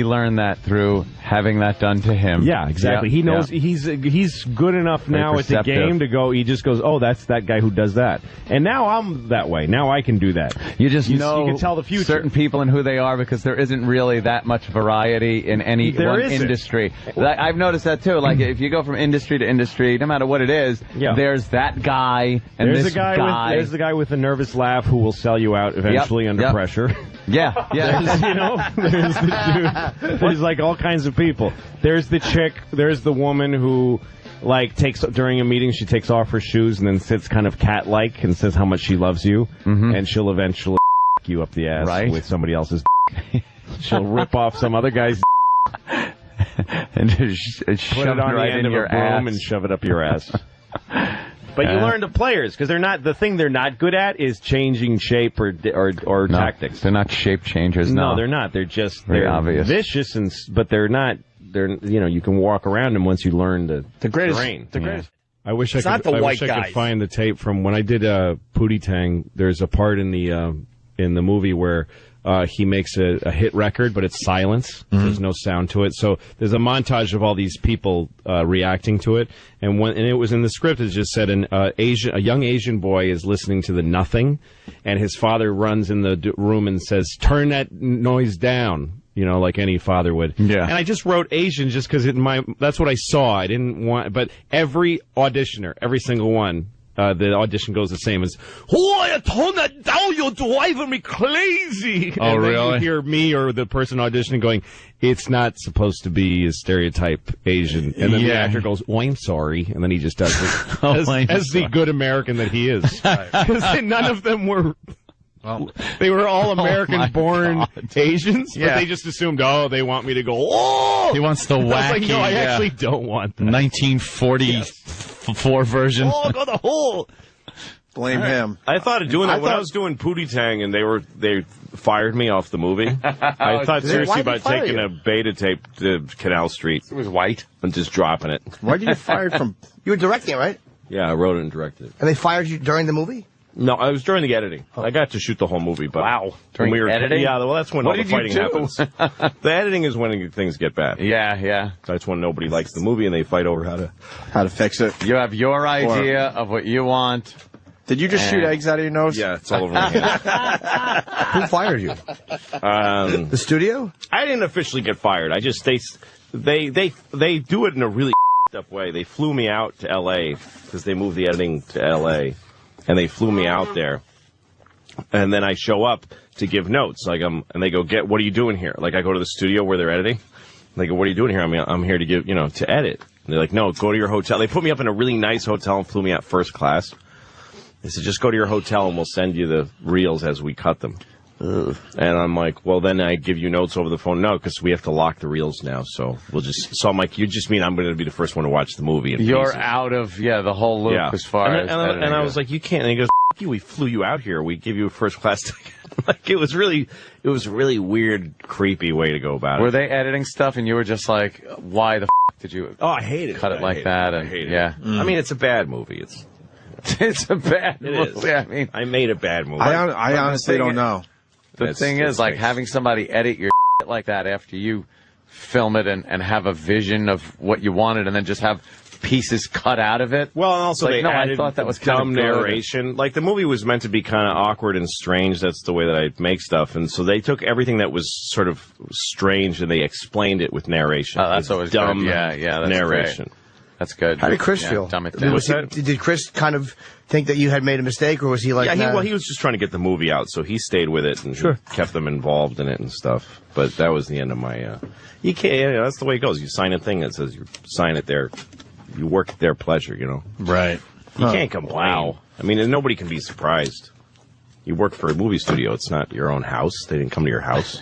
learned that through having that done to him. Yeah, exactly. Yeah, He knows he's good enough now at the game to go. He just goes, oh, that's that guy who does that, and now I'm that way. Now I can do that. You just know you can tell the future. Certain people and who they are because there isn't really that much variety in any one industry. I've noticed that too. Like if you go from industry to industry, no matter what it is, there's that guy and there's this guy. There's the guy with the nervous laugh who will sell you out eventually under pressure. Yeah. There's the dude. There's like all kinds of people. There's the chick. There's the woman who, like, takes during a meeting, she takes off her shoes and then sits kind of cat-like and says how much she loves you, and she'll eventually you up the ass with somebody else's. She'll rip off some other guy's and just put it on the end of a broom and shove it up your ass. But you learn to players because they're not the thing they're not good at is changing shape or tactics. They're not shape changers. No, they're not. They're just very obvious, vicious, but they're not. They're you can walk around them once you learn the greatest. terrain. The greatest. I wish It's I not could. the I white wish I guys. could find the tape from when I did Pootie Tang. There's a part in the movie where he makes a hit record, but it's silence. There's no sound to it. So there's a montage of all these people reacting to it, and it was in the script. It just said a young Asian boy is listening to the nothing, and his father runs in the room and says, "Turn that noise down." You know, like any father would. Yeah. And I just wrote Asian just because that's what I saw. I didn't want, but every auditioner, every single one. The audition goes the same as, "Oh, tone that down, you're driving me crazy." Oh, and then really? you hear me or the person auditioning going, "It's not supposed to be a stereotype Asian." And then the actor goes, "Oh, I'm sorry," and then he just does it as the good American that he is. Because none of them were. Well, they were all American-born Asians, but they just assumed, oh, they want me to go, oh! He wants the I was wacky. like, no, I actually don't want that. 1944 version. Oh, go the hole! Blame him. I thought of doing that when I was doing Pootie Tang, and they fired me off the movie. I thought seriously about taking a beta tape to Canal Street. It was white. And just dropping it. Why did you get fired from? You were directing it, right? Yeah, I wrote it and directed it. And they fired you during the movie? No, I was during the editing. I got to shoot the whole movie, but During editing? Yeah, well, that's when What all the did you fighting do? happens. The editing is when things get bad. Yeah. That's when nobody likes the movie and they fight over how to fix it. You have your idea of what you want. Did you just shoot eggs out of your nose? Yeah, it's all over my hand. Who fired you? The studio? I didn't officially get fired. I just they do it in a really up way. They flew me out to L.A. because they moved the editing to L.A. and they flew me out there. And then I show up to give notes, and they go, "What are you doing here?" Like I go to the studio where they're editing. They go, "What are you doing here?" I'm here to give, to edit. And they're like, "No, go to your hotel." They put me up in a really nice hotel and flew me out first class. They said, "Just go to your hotel and we'll send you the reels as we cut them." And I'm like, "Well, then I give you notes over the phone." "No, because we have to lock the reels now. So So I'm like, "You just mean I'm going to be the first one to watch the movie?" You're out of the whole loop as far as. And I was like, "You can't." And he goes, "F you, we flew you out here. We give you a first class ticket." Like it was really a really creepy way to go about it. Were they editing stuff and you were just like, "Why the did you?" Oh, I hate it. Cut it like that. I hate it. Yeah. I mean, it's a bad movie. It's a bad movie. Is. I mean, I made a bad movie. I honestly don't know. The thing is, like, having somebody edit your shit like that after you film it and have a vision of what you wanted and then just have pieces cut out of it. Well, and also like, they added I thought that was dumb kind of narration. Like, the movie was meant to be kind of awkward and strange. That's the way that I make stuff. And so they took everything that was sort of strange and they explained it with narration. Oh, that's always dumb good. Yeah, that's narration. Great. That's good. How did Chris feel? Dumb it down. Did Chris kind of think that you had made a mistake, or was he like? Yeah, he was just trying to get the movie out, so he stayed with it and kept them involved in it and stuff. But that was the end of my. You can't. That's the way it goes. You sign a thing that says you sign it there. You work at their pleasure. Right. You can't complain. Wow. I mean, nobody can be surprised. You work for a movie studio. It's not your own house. They didn't come to your house.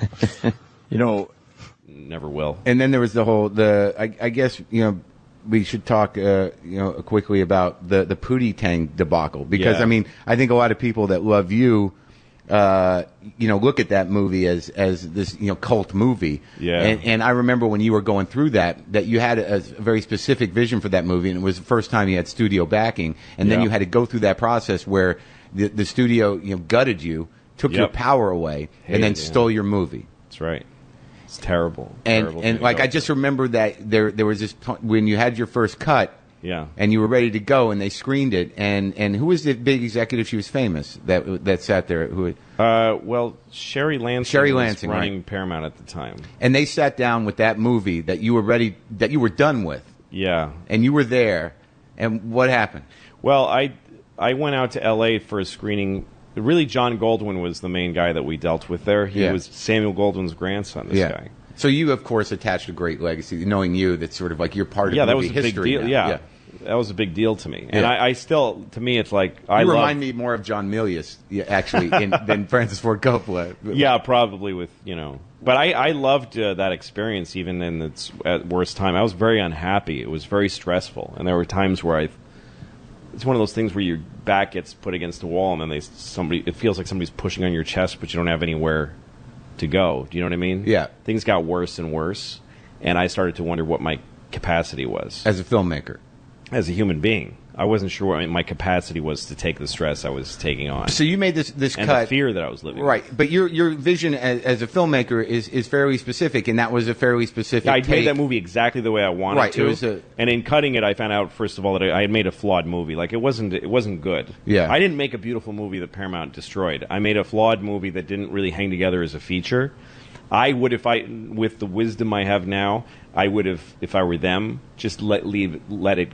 Never will. And then there was the whole I guess we should talk quickly about the Pootie Tang debacle because I mean I think a lot of people that love you look at that movie as this cult movie. Yeah. And I remember when you were going through that you had a very specific vision for that movie, and it was the first time you had studio backing, and then you had to go through that process where the studio gutted you took your power away, and then stole your movie. That's right. It's terrible. And like I just remember that there was this when you had your first cut. Yeah. And you were ready to go, and they screened it. And who was the big executive? She was famous that sat there. Well, Sherry Lansing was running Paramount at the time. And they sat down with that movie that you were ready, that you were done with. Yeah. And you were there. And what happened? Well, I went out to L.A. for a screening. Really, John Goldwyn was the main guy that we dealt with there. He was Samuel Goldwyn's grandson, this guy. So you, of course, attached a great legacy, knowing you, that's sort of like you're part of movie history. Big deal. Yeah. That was a big deal to me. And I still, to me, it's like, you remind me more of John Milius, actually, than Francis Ford Coppola. Yeah, probably with, But I loved that experience, even in its at worst time. I was very unhappy. It was very stressful. And there were times where it's one of those things where your back gets put against the wall, and then it feels like somebody's pushing on your chest, but you don't have anywhere to go. Do you know what I mean? Yeah. Things got worse and worse, and I started to wonder what my capacity was. As a filmmaker. As a human being. I wasn't sure what my capacity was to take the stress I was taking on. So you made this and cut. The fear that I was living right, with. But your vision as a filmmaker is fairly specific, and that was a fairly specific I take. made that movie exactly the way I wanted to. It was and in cutting it, I found out, first of all, that I had made a flawed movie. Like, it wasn't good. Yeah. I didn't make a beautiful movie that Paramount destroyed. I made a flawed movie that didn't really hang together as a feature. I would, with the wisdom I have now, I would have, if I were them, just let it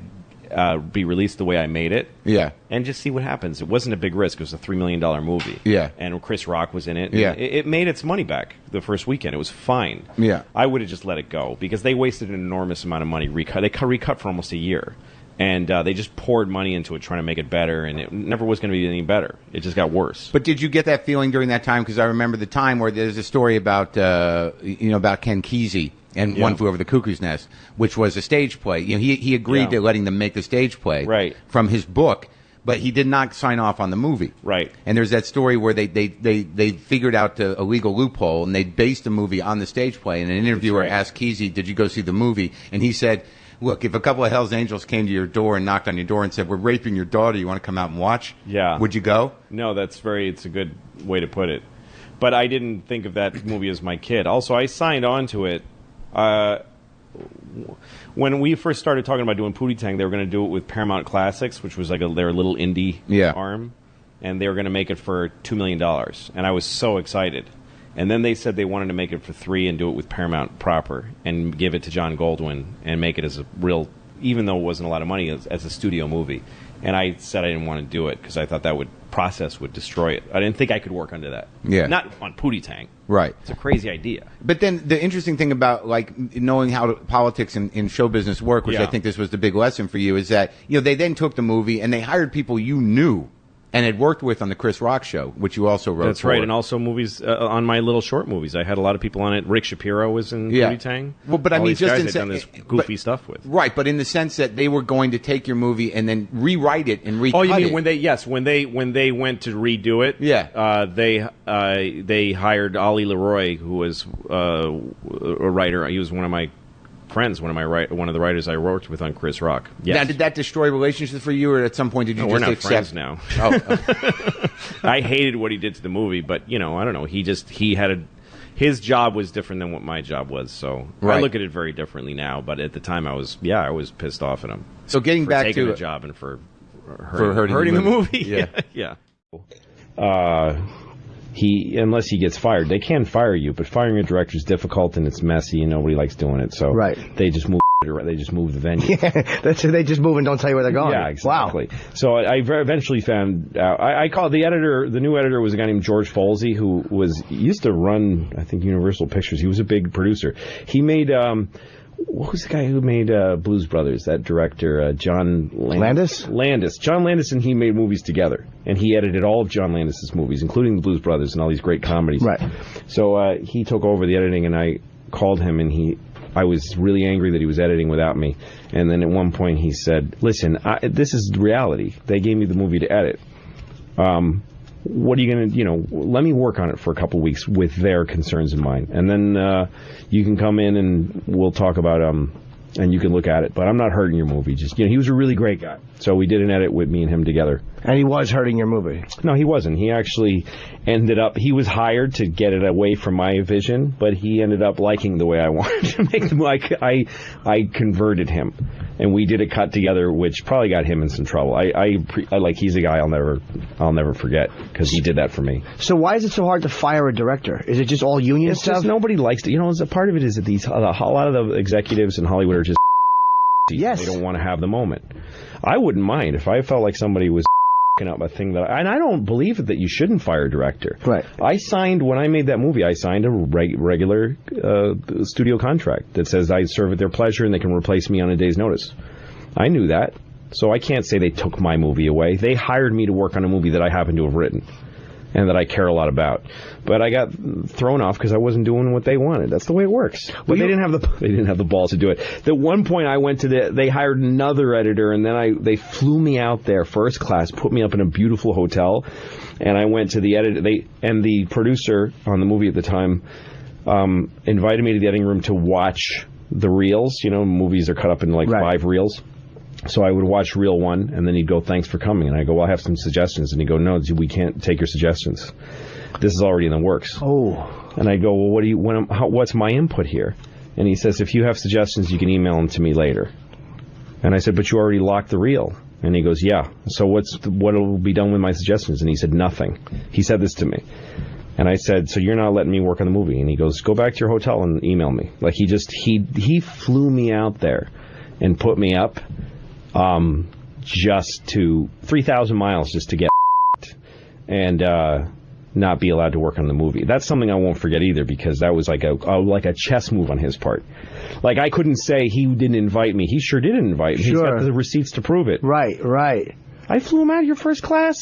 be released the way I made it. Yeah. And just see what happens. It wasn't a big risk. It was a $3 million movie. Yeah. And Chris Rock was in it. Yeah. It made its money back the first weekend. It was fine. Yeah. I would have just let it go because they wasted an enormous amount of money. They recut for almost a year. And they just poured money into it trying to make it better, and it never was going to be any better. It just got worse. But did you get that feeling during that time? Because I remember the time where there's a story about about Ken Kesey and One Flew Over the Cuckoo's Nest, which was a stage play. He agreed to letting them make the stage play from his book, but he did not sign off on the movie. Right. And there's that story where they figured out a legal loophole, and they based the movie on the stage play. And an interviewer asked Kesey, "Did you go see the movie?" And he said, "Look, if a couple of Hell's Angels came to your door and knocked on your door and said, 'We're raping your daughter, you want to come out and watch?' Yeah. Would you go?" No, it's a good way to put it. But I didn't think of that movie as my kid. Also, I signed on to it. When we first started talking about doing Pootie Tang, they were going to do it with Paramount Classics, which was like their little indie arm. And they were going to make it for $2 million. And I was so excited. And then they said they wanted to make it for $3 million and do it with Paramount proper and give it to John Goldwyn and make it as a real, even though it wasn't a lot of money, as a studio movie. And I said I didn't want to do it because I thought that process would destroy it. I didn't think I could work under that. Yeah. Not on Pootie Tang. Right. It's a crazy idea. But then the interesting thing about knowing how politics in show business work, which I think this was the big lesson for you, is that they then took the movie and they hired people you knew and had worked with on the Chris Rock show, which you also wrote. That's right, and also movies on my little short movies. I had a lot of people on it. Rick Shapiro was in Pootie Tang. Well, but I mean, these just guys in I'd done this goofy stuff with. Right, but in the sense that they were going to take your movie and then rewrite it and recut it. Oh, you mean when they went to redo it? Yeah. They hired Ollie Leroy, who was a writer. He was one of my friends, one of the writers I worked with on Chris Rock. Yes. Now, did that destroy relationships for you, or at some point did you just we're not accept? Friends now. I hated what he did to the movie, but I don't know. His job was different than what my job was, so I look at it very differently now. But at the time, I was pissed off at him. So getting for back taking to the job and for hurting the movie. Yeah. Unless he gets fired, they can fire you, but firing a director is difficult and it's messy and nobody likes doing it. So they just move. They just move the venue. Yeah, they just move and don't tell you where they're going. Yeah, exactly. Wow. So I eventually found out. I called the editor. The new editor was a guy named George Folsey, who used to run, I think, Universal Pictures. He was a big producer. He made. What was the guy who made Blues Brothers? That director, John Landis? Landis. John Landis and he made movies together. And he edited all of John Landis' movies, including the Blues Brothers and all these great comedies. Right. So he took over the editing, and I called him, and I was really angry that he was editing without me. And then at one point he said, "Listen, this is reality. They gave me the movie to edit. What are you going to, let me work on it for a couple of weeks with their concerns in mind. And then you can come in and we'll talk about, and you can look at it. But I'm not hurting your movie. Just, he was a really great guy. So we did an edit with me and him together. And he was hurting your movie. No, he wasn't. He actually ended up, he was hired to get it away from my vision, but he ended up liking the way I wanted to make them. Like, I converted him, and we did a cut together, which probably got him in some trouble. I like, he's a guy I'll never forget, because he did that for me. So why is it so hard to fire a director? Is it just all union It's stuff? just nobody likes to, a part of it is that a lot of the executives in Hollywood are just yes. They don't want to have the moment. I wouldn't mind if I felt like somebody was up a thing and I don't believe that you shouldn't fire a director. Right. When I made that movie, I signed a regular studio contract that says I serve at their pleasure and they can replace me on a day's notice. I knew that, so I can't say they took my movie away. They hired me to work on a movie that I happen to have written and that I care a lot about. But I got thrown off because I wasn't doing what they wanted. That's the way it works. But they didn't have the balls to do it. At one point, I went to they hired another editor, and then they flew me out there first class, put me up in a beautiful hotel, and I went to the editor. And the producer on the movie at the time invited me to the editing room to watch the reels. Movies are cut up into 5 reels. So I would watch reel 1, and then he'd go, "Thanks for coming." And I go, "Well, I have some suggestions." And he'd go, "No, we can't take your suggestions. This is already in the works." Oh. And I go, "Well, what's my input here?" And he says, "If you have suggestions, you can email them to me later." And I said, "But you already locked the reel." And he goes, "Yeah. So what'll be done with my suggestions?" And he said, "Nothing." He said this to me. And I said, "So you're not letting me work on the movie?" And he goes, "Go back to your hotel and email me." Like, he flew me out there and put me up just to 3,000 miles just to get and not be allowed to work on the movie. That's something I won't forget either, because that was like a chess move on his part. Like, I couldn't say he didn't invite me. He sure did invite me. Sure. He's got the receipts to prove it. Right. I flew him out here first class.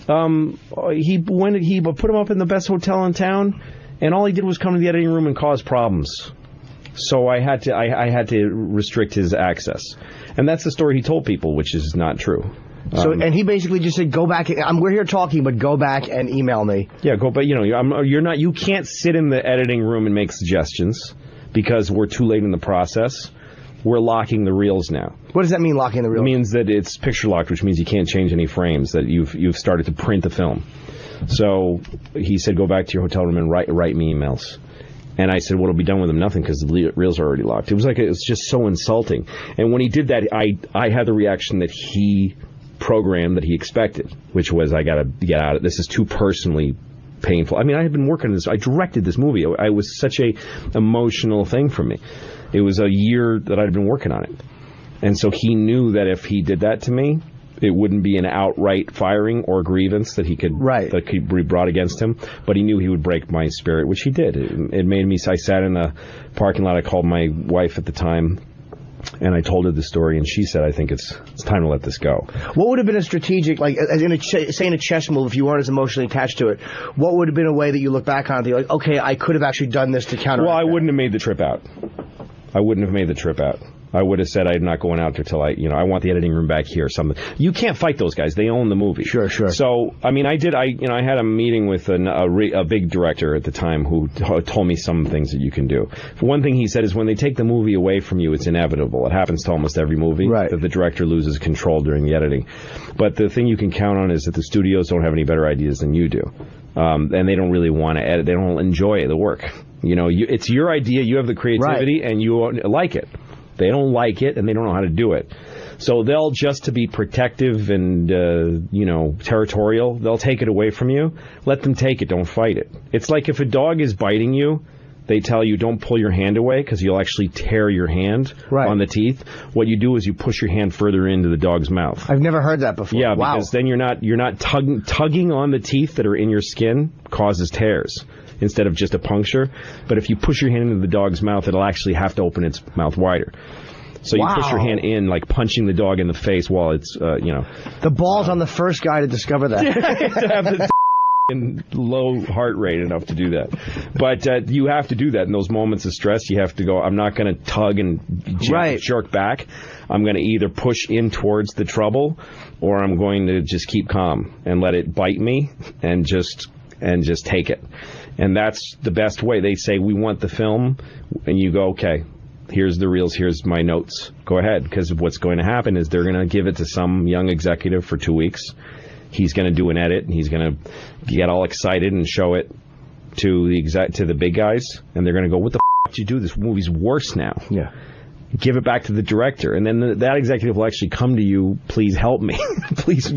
He put him up in the best hotel in town, and all he did was come to the editing room and cause problems. So I had to restrict his access. And that's the story he told people, which is not true. And he basically just said, "Go back. We're here talking, but go back and email me." Yeah, go. But you can't sit in the editing room and make suggestions because we're too late in the process. We're locking the reels now. What does that mean, locking the reels? It means that it's picture locked, which means you can't change any frames. That you've started to print the film. So he said, "Go back to your hotel room and write me emails." And I said, "What'll be done with them?" "Nothing, because the reels are already locked." It was just so insulting. And when he did that, I had the reaction that he programmed, that he expected, which was, "I got to get out of it. This is too personally painful." I mean, I had been working on this. I directed this movie. It was such a emotional thing for me. It was a year that I'd been working on it. And so he knew that if he did that to me, it wouldn't be an outright firing or grievance that that could be brought against him, but he knew he would break my spirit, which he did. It made me. I sat in the parking lot. I called my wife at the time, and I told her the story, and she said, "I think it's time to let this go." What would have been a strategic, like, as in say in a chess move, if you weren't as emotionally attached to it, what would have been a way that you look back on it and think, like, okay, I could have actually done this to counteract Well, I that? wouldn't have made the trip out. I would have said, "I'm not going out there till I want the editing room back here," or something. You can't fight those guys. They own the movie. Sure. So, I mean, I had a meeting with a big director at the time who told me some things that you can do. One thing he said is, when they take the movie away from you, it's inevitable. It happens to almost every movie, that the director loses control during the editing. But the thing you can count on is that the studios don't have any better ideas than you do. And they don't really want to edit. They don't enjoy the work. It's your idea. You have the creativity, and you like it. They don't like it, and they don't know how to do it. So they'll, just to be protective and, territorial, they'll take it away from you. Let them take it. Don't fight it. It's like if a dog is biting you, they tell you, don't pull your hand away, because you'll actually tear your hand on the teeth. What you do is you push your hand further into the dog's mouth. I've never heard that before. Yeah, because then you're not tugging on the teeth that are in your skin causes tears instead of just a puncture. But if you push your hand into the dog's mouth, it'll actually have to open its mouth wider. So you push your hand in, like punching the dog in the face while it's, The ball's on the first guy to discover that. To have the low heart rate enough to do that. But you have to do that in those moments of stress. You have to go, I'm not going to tug and jerk back. I'm going to either push in towards the trouble, or I'm going to just keep calm and let it bite me and just take it. And that's the best way. They say, we want the film, and you go, okay, here's the reels, here's my notes. Go ahead, because what's going to happen is they're going to give it to some young executive for 2 weeks. He's going to do an edit, and he's going to get all excited and show it to the big guys, and they're going to go, what the f*** did you do? This movie's worse now. Yeah. Give it back to the director, and then that executive will actually come to you, please help me. Please,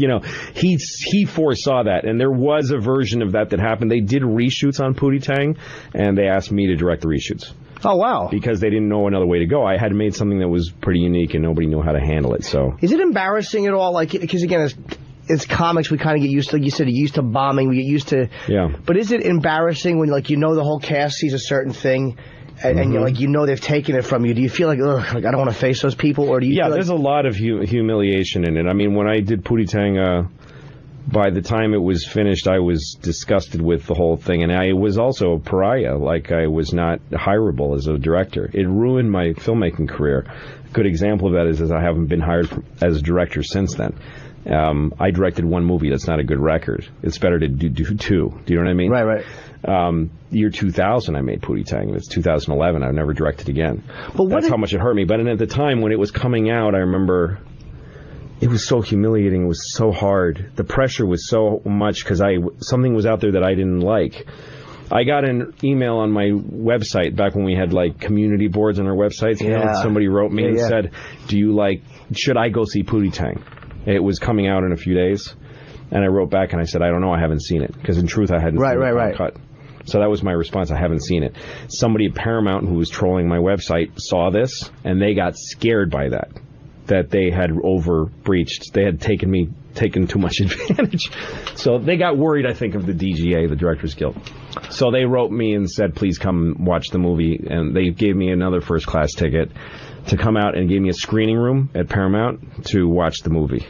he foresaw that, and there was a version of that happened. They did reshoots on Pootie Tang, and they asked me to direct the reshoots. Oh, wow. Because they didn't know another way to go. I had made something that was pretty unique, and nobody knew how to handle it. So, is it embarrassing at all? Like, because again, as comics, we kind of get used to, like you said, used to bombing. We get used to. Yeah. But is it embarrassing when, like, the whole cast sees a certain thing, and you're they've taken it from you? Do you feel like, ugh, like I don't want to face those people, or do you? Yeah, feel there's a lot of humiliation in it. I mean, when I did Pootie Tang, by the time it was finished, I was disgusted with the whole thing, and I was also a pariah. Like, I was not hireable as a director. It ruined my filmmaking career. A good example of that is I haven't been hired as a director since then. I directed one movie. That's not a good record. It's better to do two. Do you know what I mean? Right. Year 2000, I made Pootie Tang. It's 2011. I've never directed again. But that's how much it hurt me. But at the time when it was coming out, I remember it was so humiliating. It was so hard. The pressure was so much because something was out there that I didn't like. I got an email on my website back when we had like community boards on our websites. Somebody wrote me and said, should I go see Pootie Tang? It was coming out in a few days. And I wrote back and I said, I don't know, I haven't seen it. Because in truth, I hadn't seen it cut. So that was my response, I haven't seen it. Somebody at Paramount who was trolling my website saw this, and they got scared by that they had overbreached. They had taken too much advantage. So they got worried, I think, of the DGA, the Directors Guild. So they wrote me and said, please come watch the movie. And they gave me another first-class ticket to come out and gave me a screening room at Paramount to watch the movie.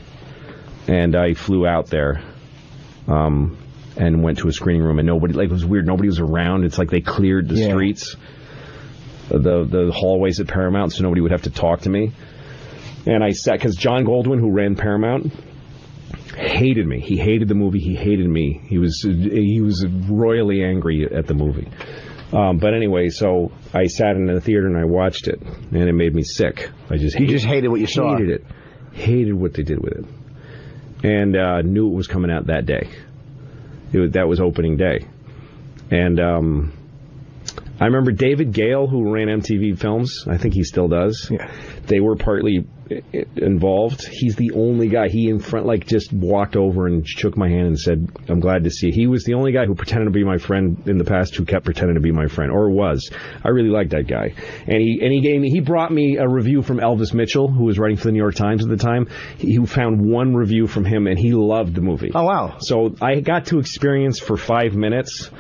And I flew out there and went to a screening room, and nobody, like, it was weird. Nobody was around. It's like they cleared the streets, the hallways at Paramount, so nobody would have to talk to me. And I sat, because John Goldwyn, who ran Paramount, hated me. He hated the movie. He hated me. He was royally angry at the movie. But anyway, so I sat in the theater and I watched it, and it made me sick. You just hated what you saw. Hated it. Hated what they did with it. And knew it was coming out that day. That was opening day. And I remember David Gale, who ran MTV Films, I think he still does. Yeah. They were partly involved. He's the only guy. He in front, like, just walked over and shook my hand and said, I'm glad to see you. He was the only guy who pretended to be my friend in the past who kept pretending to be my friend, or was. I really liked that guy. And he brought me a review from Elvis Mitchell, who was writing for the New York Times at the time. He found one review from him, and he loved the movie. Oh, wow. So I got to experience for 5 minutes,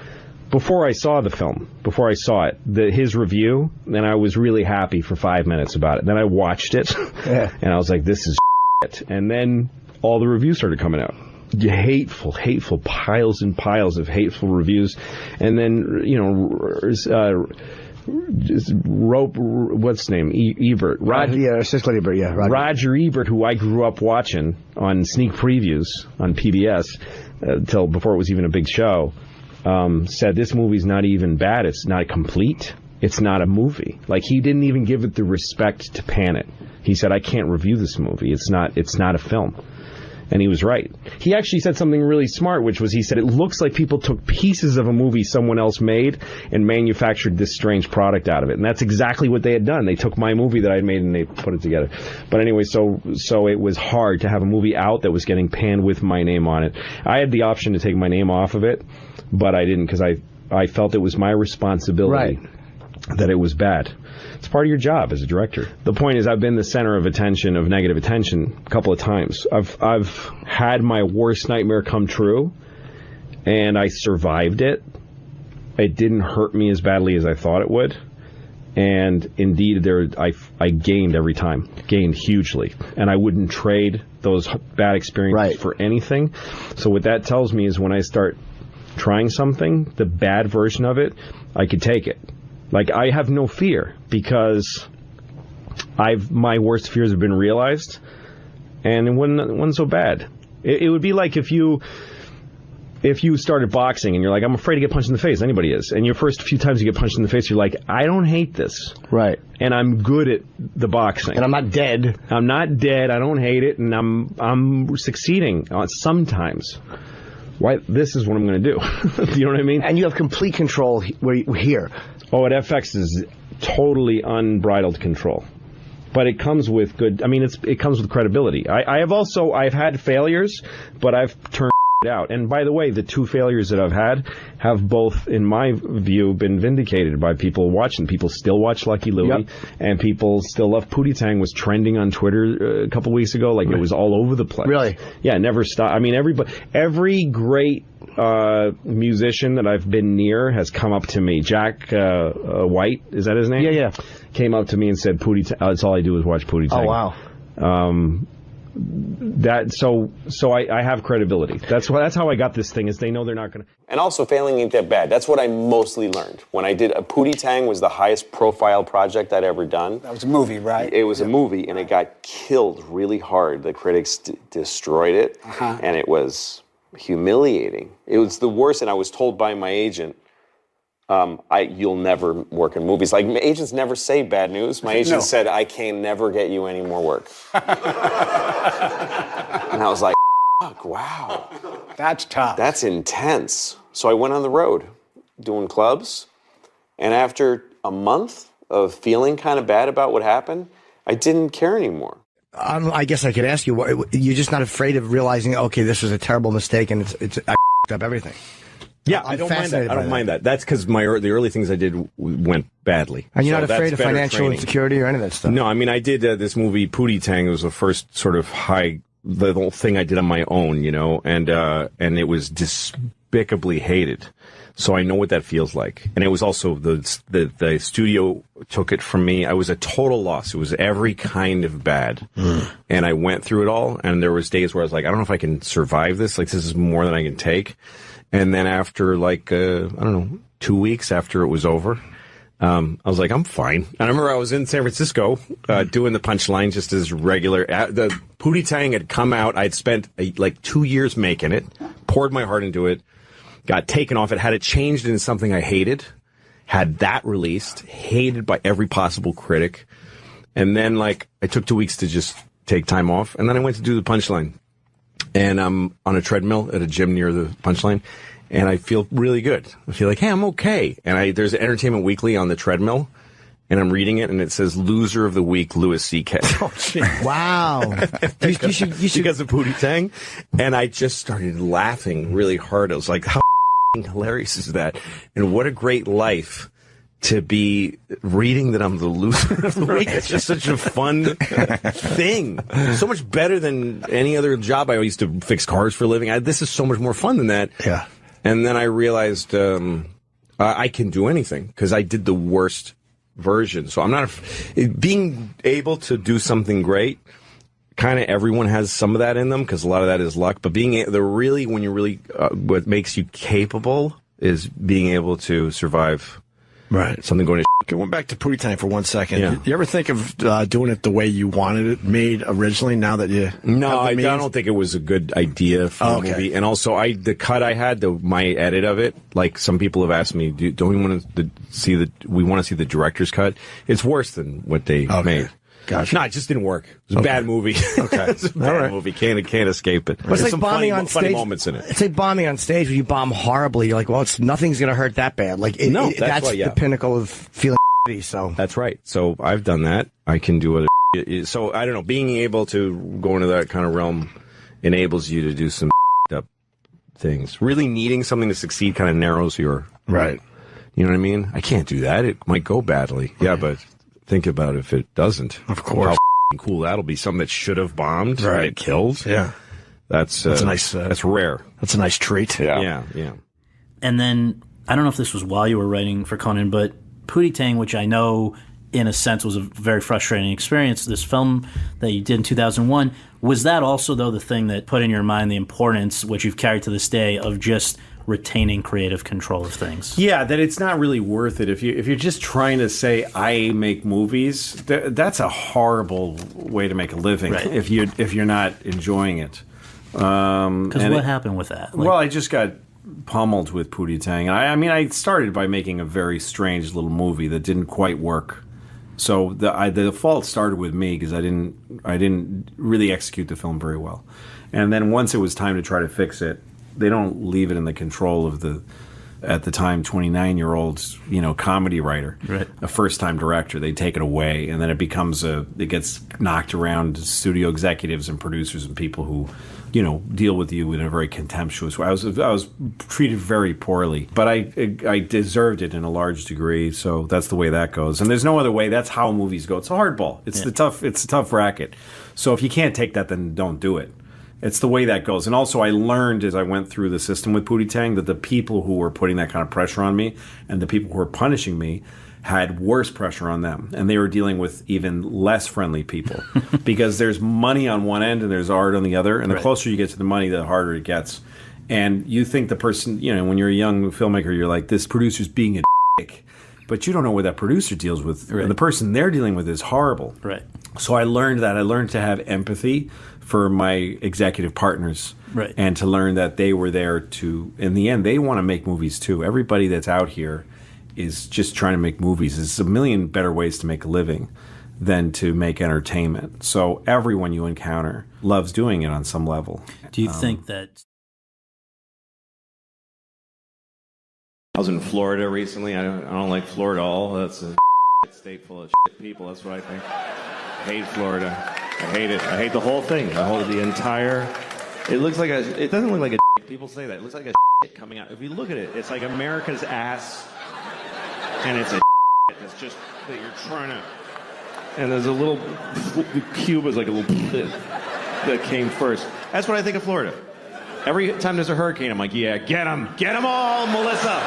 before I saw the film, before I saw it, his review, and I was really happy for 5 minutes about it. Then I watched it, and I was like, this is shit. And then all the reviews started coming out. Hateful, piles and piles of hateful reviews. And then, what's his name? Ebert. Siskel Ebert, yeah. Roger Ebert, who I grew up watching on sneak previews on PBS, till before it was even a big show. Said this movie's not even bad. It's not complete. It's not a movie. Like, he didn't even give it the respect to pan it. He said, I can't review this movie. It's not a film. And he was right. He actually said something really smart, which was, he said, it looks like people took pieces of a movie someone else made and manufactured this strange product out of it. And that's exactly what they had done. They took my movie that I made and they put it together. But anyway, so it was hard to have a movie out that was getting panned with my name on it. I had the option to take my name off of it, but I didn't, because I felt it was my responsibility that it was bad. It's part of your job as a director. The point is, I've been the center of attention, of negative attention, a couple of times. I've had my worst nightmare come true, and I survived it. It didn't hurt me as badly as I thought it would. And indeed, I gained every time. Gained hugely. And I wouldn't trade those bad experiences for anything. So what that tells me is, when I start trying something, the bad version of it, I could take it. Like, I have no fear, because my worst fears have been realized, and it wasn't so bad. It would be like if you if you started boxing and you're like, I'm afraid to get punched in the face, anybody is, and your first few times you get punched in the face, you're like, I don't hate this. Right. And I'm good at the boxing. And I'm not dead. I'm not dead. I don't hate it, and I'm succeeding sometimes. Why? This is what I'm going to do. You know what I mean? And you have complete control here. Oh, at FX is totally unbridled control. But it comes with good. I mean, it comes with credibility. I've had failures, but I've turned out. And by the way, the 2 failures that I've had have both, in my view, been vindicated by people watching. People still watch Lucky Louie, and people still love Pootie Tang. Was trending on Twitter a couple weeks ago, like it was all over the place. Really? Yeah, it never stopped. I mean, every great musician that I've been near has come up to me. Jack White, is that his name? Yeah. Came up to me and said, "Pootie Tang, that's all I do is watch Pootie Tang." Oh wow. I have credibility. That's how I got this thing. Is they know they're not going to. And also, failing ain't that bad. That's what I mostly learned. When I did Pootie Tang was the highest profile project I'd ever done. That was a movie, right? It was a movie, and it got killed really hard. The critics destroyed it, and it was humiliating. It was the worst, and I was told by my agent, you'll never work in movies. Like, agents never say bad news. My agent said, I can never get you any more work. And I was like, fuck, wow. That's tough. That's intense. So I went on the road doing clubs, and after a month of feeling kind of bad about what happened, I didn't care anymore. I guess I could ask you, you're just not afraid of realizing, okay, this was a terrible mistake, and I f***ed up everything. Yeah, I don't mind that. I don't mind that. That's because the early things I did went badly. And you're not afraid of financial insecurity or any of that stuff? No, I mean, I did this movie, Pootie Tang. It was the first sort of the whole thing I did on my own, you know, and it was despicably hated. So I know what that feels like. And it was also the studio took it from me. I was a total loss. It was every kind of bad. And I went through it all. And there was days where I was like, I don't know if I can survive this. Like, this is more than I can take. And then after 2 weeks after it was over, I was like, I'm fine. And I remember I was in San Francisco doing the punchline just as regular. The Pootie Tang had come out. I'd spent 2 years making it, poured my heart into it, got taken off it, had it changed into something I hated, had that released, hated by every possible critic. And then I took 2 weeks to just take time off. And then I went to do the punchline. And I'm on a treadmill at a gym near the punchline, and I feel really good. I feel like, hey, I'm okay. And there's an Entertainment Weekly on the treadmill, and I'm reading it, and it says Loser of the Week, Louis CK. Oh, shit. Wow. you should because of Pootie Tang. And I just started laughing really hard. I was like, how hilarious is that? And what a great life to be reading that I'm the loser of the week. It's just such a fun thing. So much better than any other job. I used to fix cars for a living. This is so much more fun than that. Yeah. And then I realized I can do anything because I did the worst version. So I'm not being able to do something great. Kind of everyone has some of that in them because a lot of that is luck. But when you're really what makes you capable is being able to survive. Right. Something going to Going back to Pootie Tang for 1 second. Yeah. You ever think of doing it the way you wanted it made originally now that you No, I don't think it was a good idea for the movie. And also, the cut I had, my edit of it, like some people have asked me, don't we want to see we want to see the director's cut? It's worse than what they made. Gotcha. No, it just didn't work. It was a bad movie. Okay. It's a bad movie. Can't escape it. But it's like some bombing on funny stage. moments in it. It's like bombing on stage where you bomb horribly. You're like, well, nothing's going to hurt that bad. That's the pinnacle of feeling so. That's right. So I've done that. I can do other. So I don't know. Being able to go into that kind of realm enables you to do some up things. Really needing something to succeed kind of narrows your right. You know what I mean? I can't do that. It might go badly. Yeah, but think about if it doesn't. Of course. How cool that'll be. Something that should have bombed and it kills. Yeah. That's a nice. That's rare. That's a nice treat. Yeah. And then I don't know if this was while you were writing for Conan, but Pootie Tang, which I know in a sense was a very frustrating experience, this film that you did in 2001, was that also, though, the thing that put in your mind the importance, which you've carried to this day, of just retaining creative control of things? Yeah, that it's not really worth it. If you're just trying to say, I make movies, that's a horrible way to make a living if you're not enjoying it. Because what happened with that? Well, I just got pummeled with Pootie Tang. And I mean, I started by making a very strange little movie that didn't quite work. So the fault started with me because I didn't really execute the film very well. And then once it was time to try to fix it, they don't leave it in the control of the, at the time, 29-year-old, comedy writer, right. A first-time director. They take it away, and then it gets knocked around to studio executives and producers and people who, deal with you in a very contemptuous way. I was treated very poorly, but I deserved it in a large degree. So that's the way that goes. And there's no other way. That's how movies go. It's a hardball. It's a tough racket. So if you can't take that, then don't do it. It's the way that goes. And also I learned as I went through the system with Pootie Tang that the people who were putting that kind of pressure on me and the people who were punishing me had worse pressure on them. And they were dealing with even less friendly people because there's money on one end and there's art on the other. And the closer you get to the money, the harder it gets. And you think the person, when you're a young filmmaker, you're like, this producer's being a dick. But you don't know what that producer deals with. Right. And the person they're dealing with is horrible. Right. So I learned that. I learned to have empathy for my executive partners. Right. And to learn that they were there to, in the end, they want to make movies too. Everybody that's out here is just trying to make movies. There's a million better ways to make a living than to make entertainment. So everyone you encounter loves doing it on some level. Do you think that... I was in Florida recently. I don't like Florida at all. That's a state full of people. That's what I think. I hate Florida. I hate it. I hate the whole thing. I hold the entire... It doesn't look like a people say that. It looks like a coming out. If you look at it, it's like America's ass, and it's a that's just that you're trying to... And there's a little... Cuba's like a little... that came first. That's what I think of Florida. Every time there's a hurricane, I'm like, yeah, get them all, Melissa.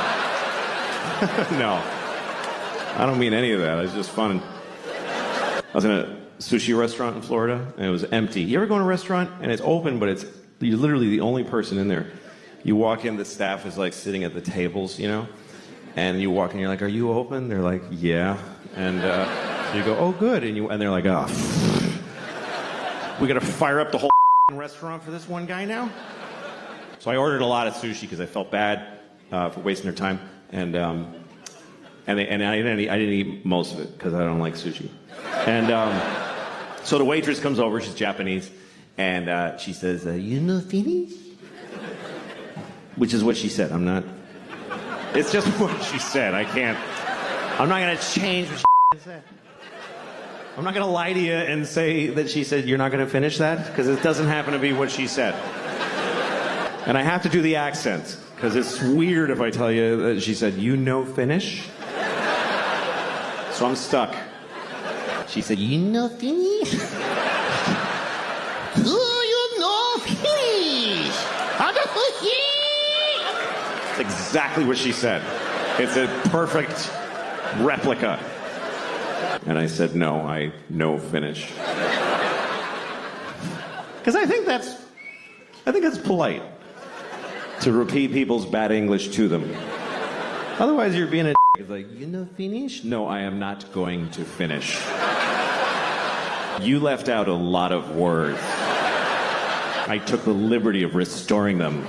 No, I don't mean any of that. It's just fun. I was in a sushi restaurant in Florida, and it was empty. You ever go in a restaurant, and it's open, but you're literally the only person in there. You walk in, the staff is like sitting at the tables, and you walk in, you're like, are you open? They're like, yeah. And so you go, oh, good. And they're like, oh, we got to fire up the whole restaurant for this one guy now? So I ordered a lot of sushi because I felt bad for wasting their time, and I didn't eat most of it because I don't like sushi. And so the waitress comes over. She's Japanese, and she says, "You know Finnish?" Which is what she said. I'm not. It's just what she said. I'm not gonna change what she said. I'm not gonna lie to you and say that she said you're not gonna finish that because it doesn't happen to be what she said. And I have to do the accent, because it's weird if I tell you that she said, you know Finnish? So I'm stuck. She said, you know Finnish? Do you know Finnish? It's exactly what she said. It's a perfect replica. And I said, no, I know Finnish. Because I think that's polite. To repeat people's bad English to them. Otherwise, you're being a It's like, you know Finnish? No, I am not going to finish. You left out a lot of words. I took the liberty of restoring them.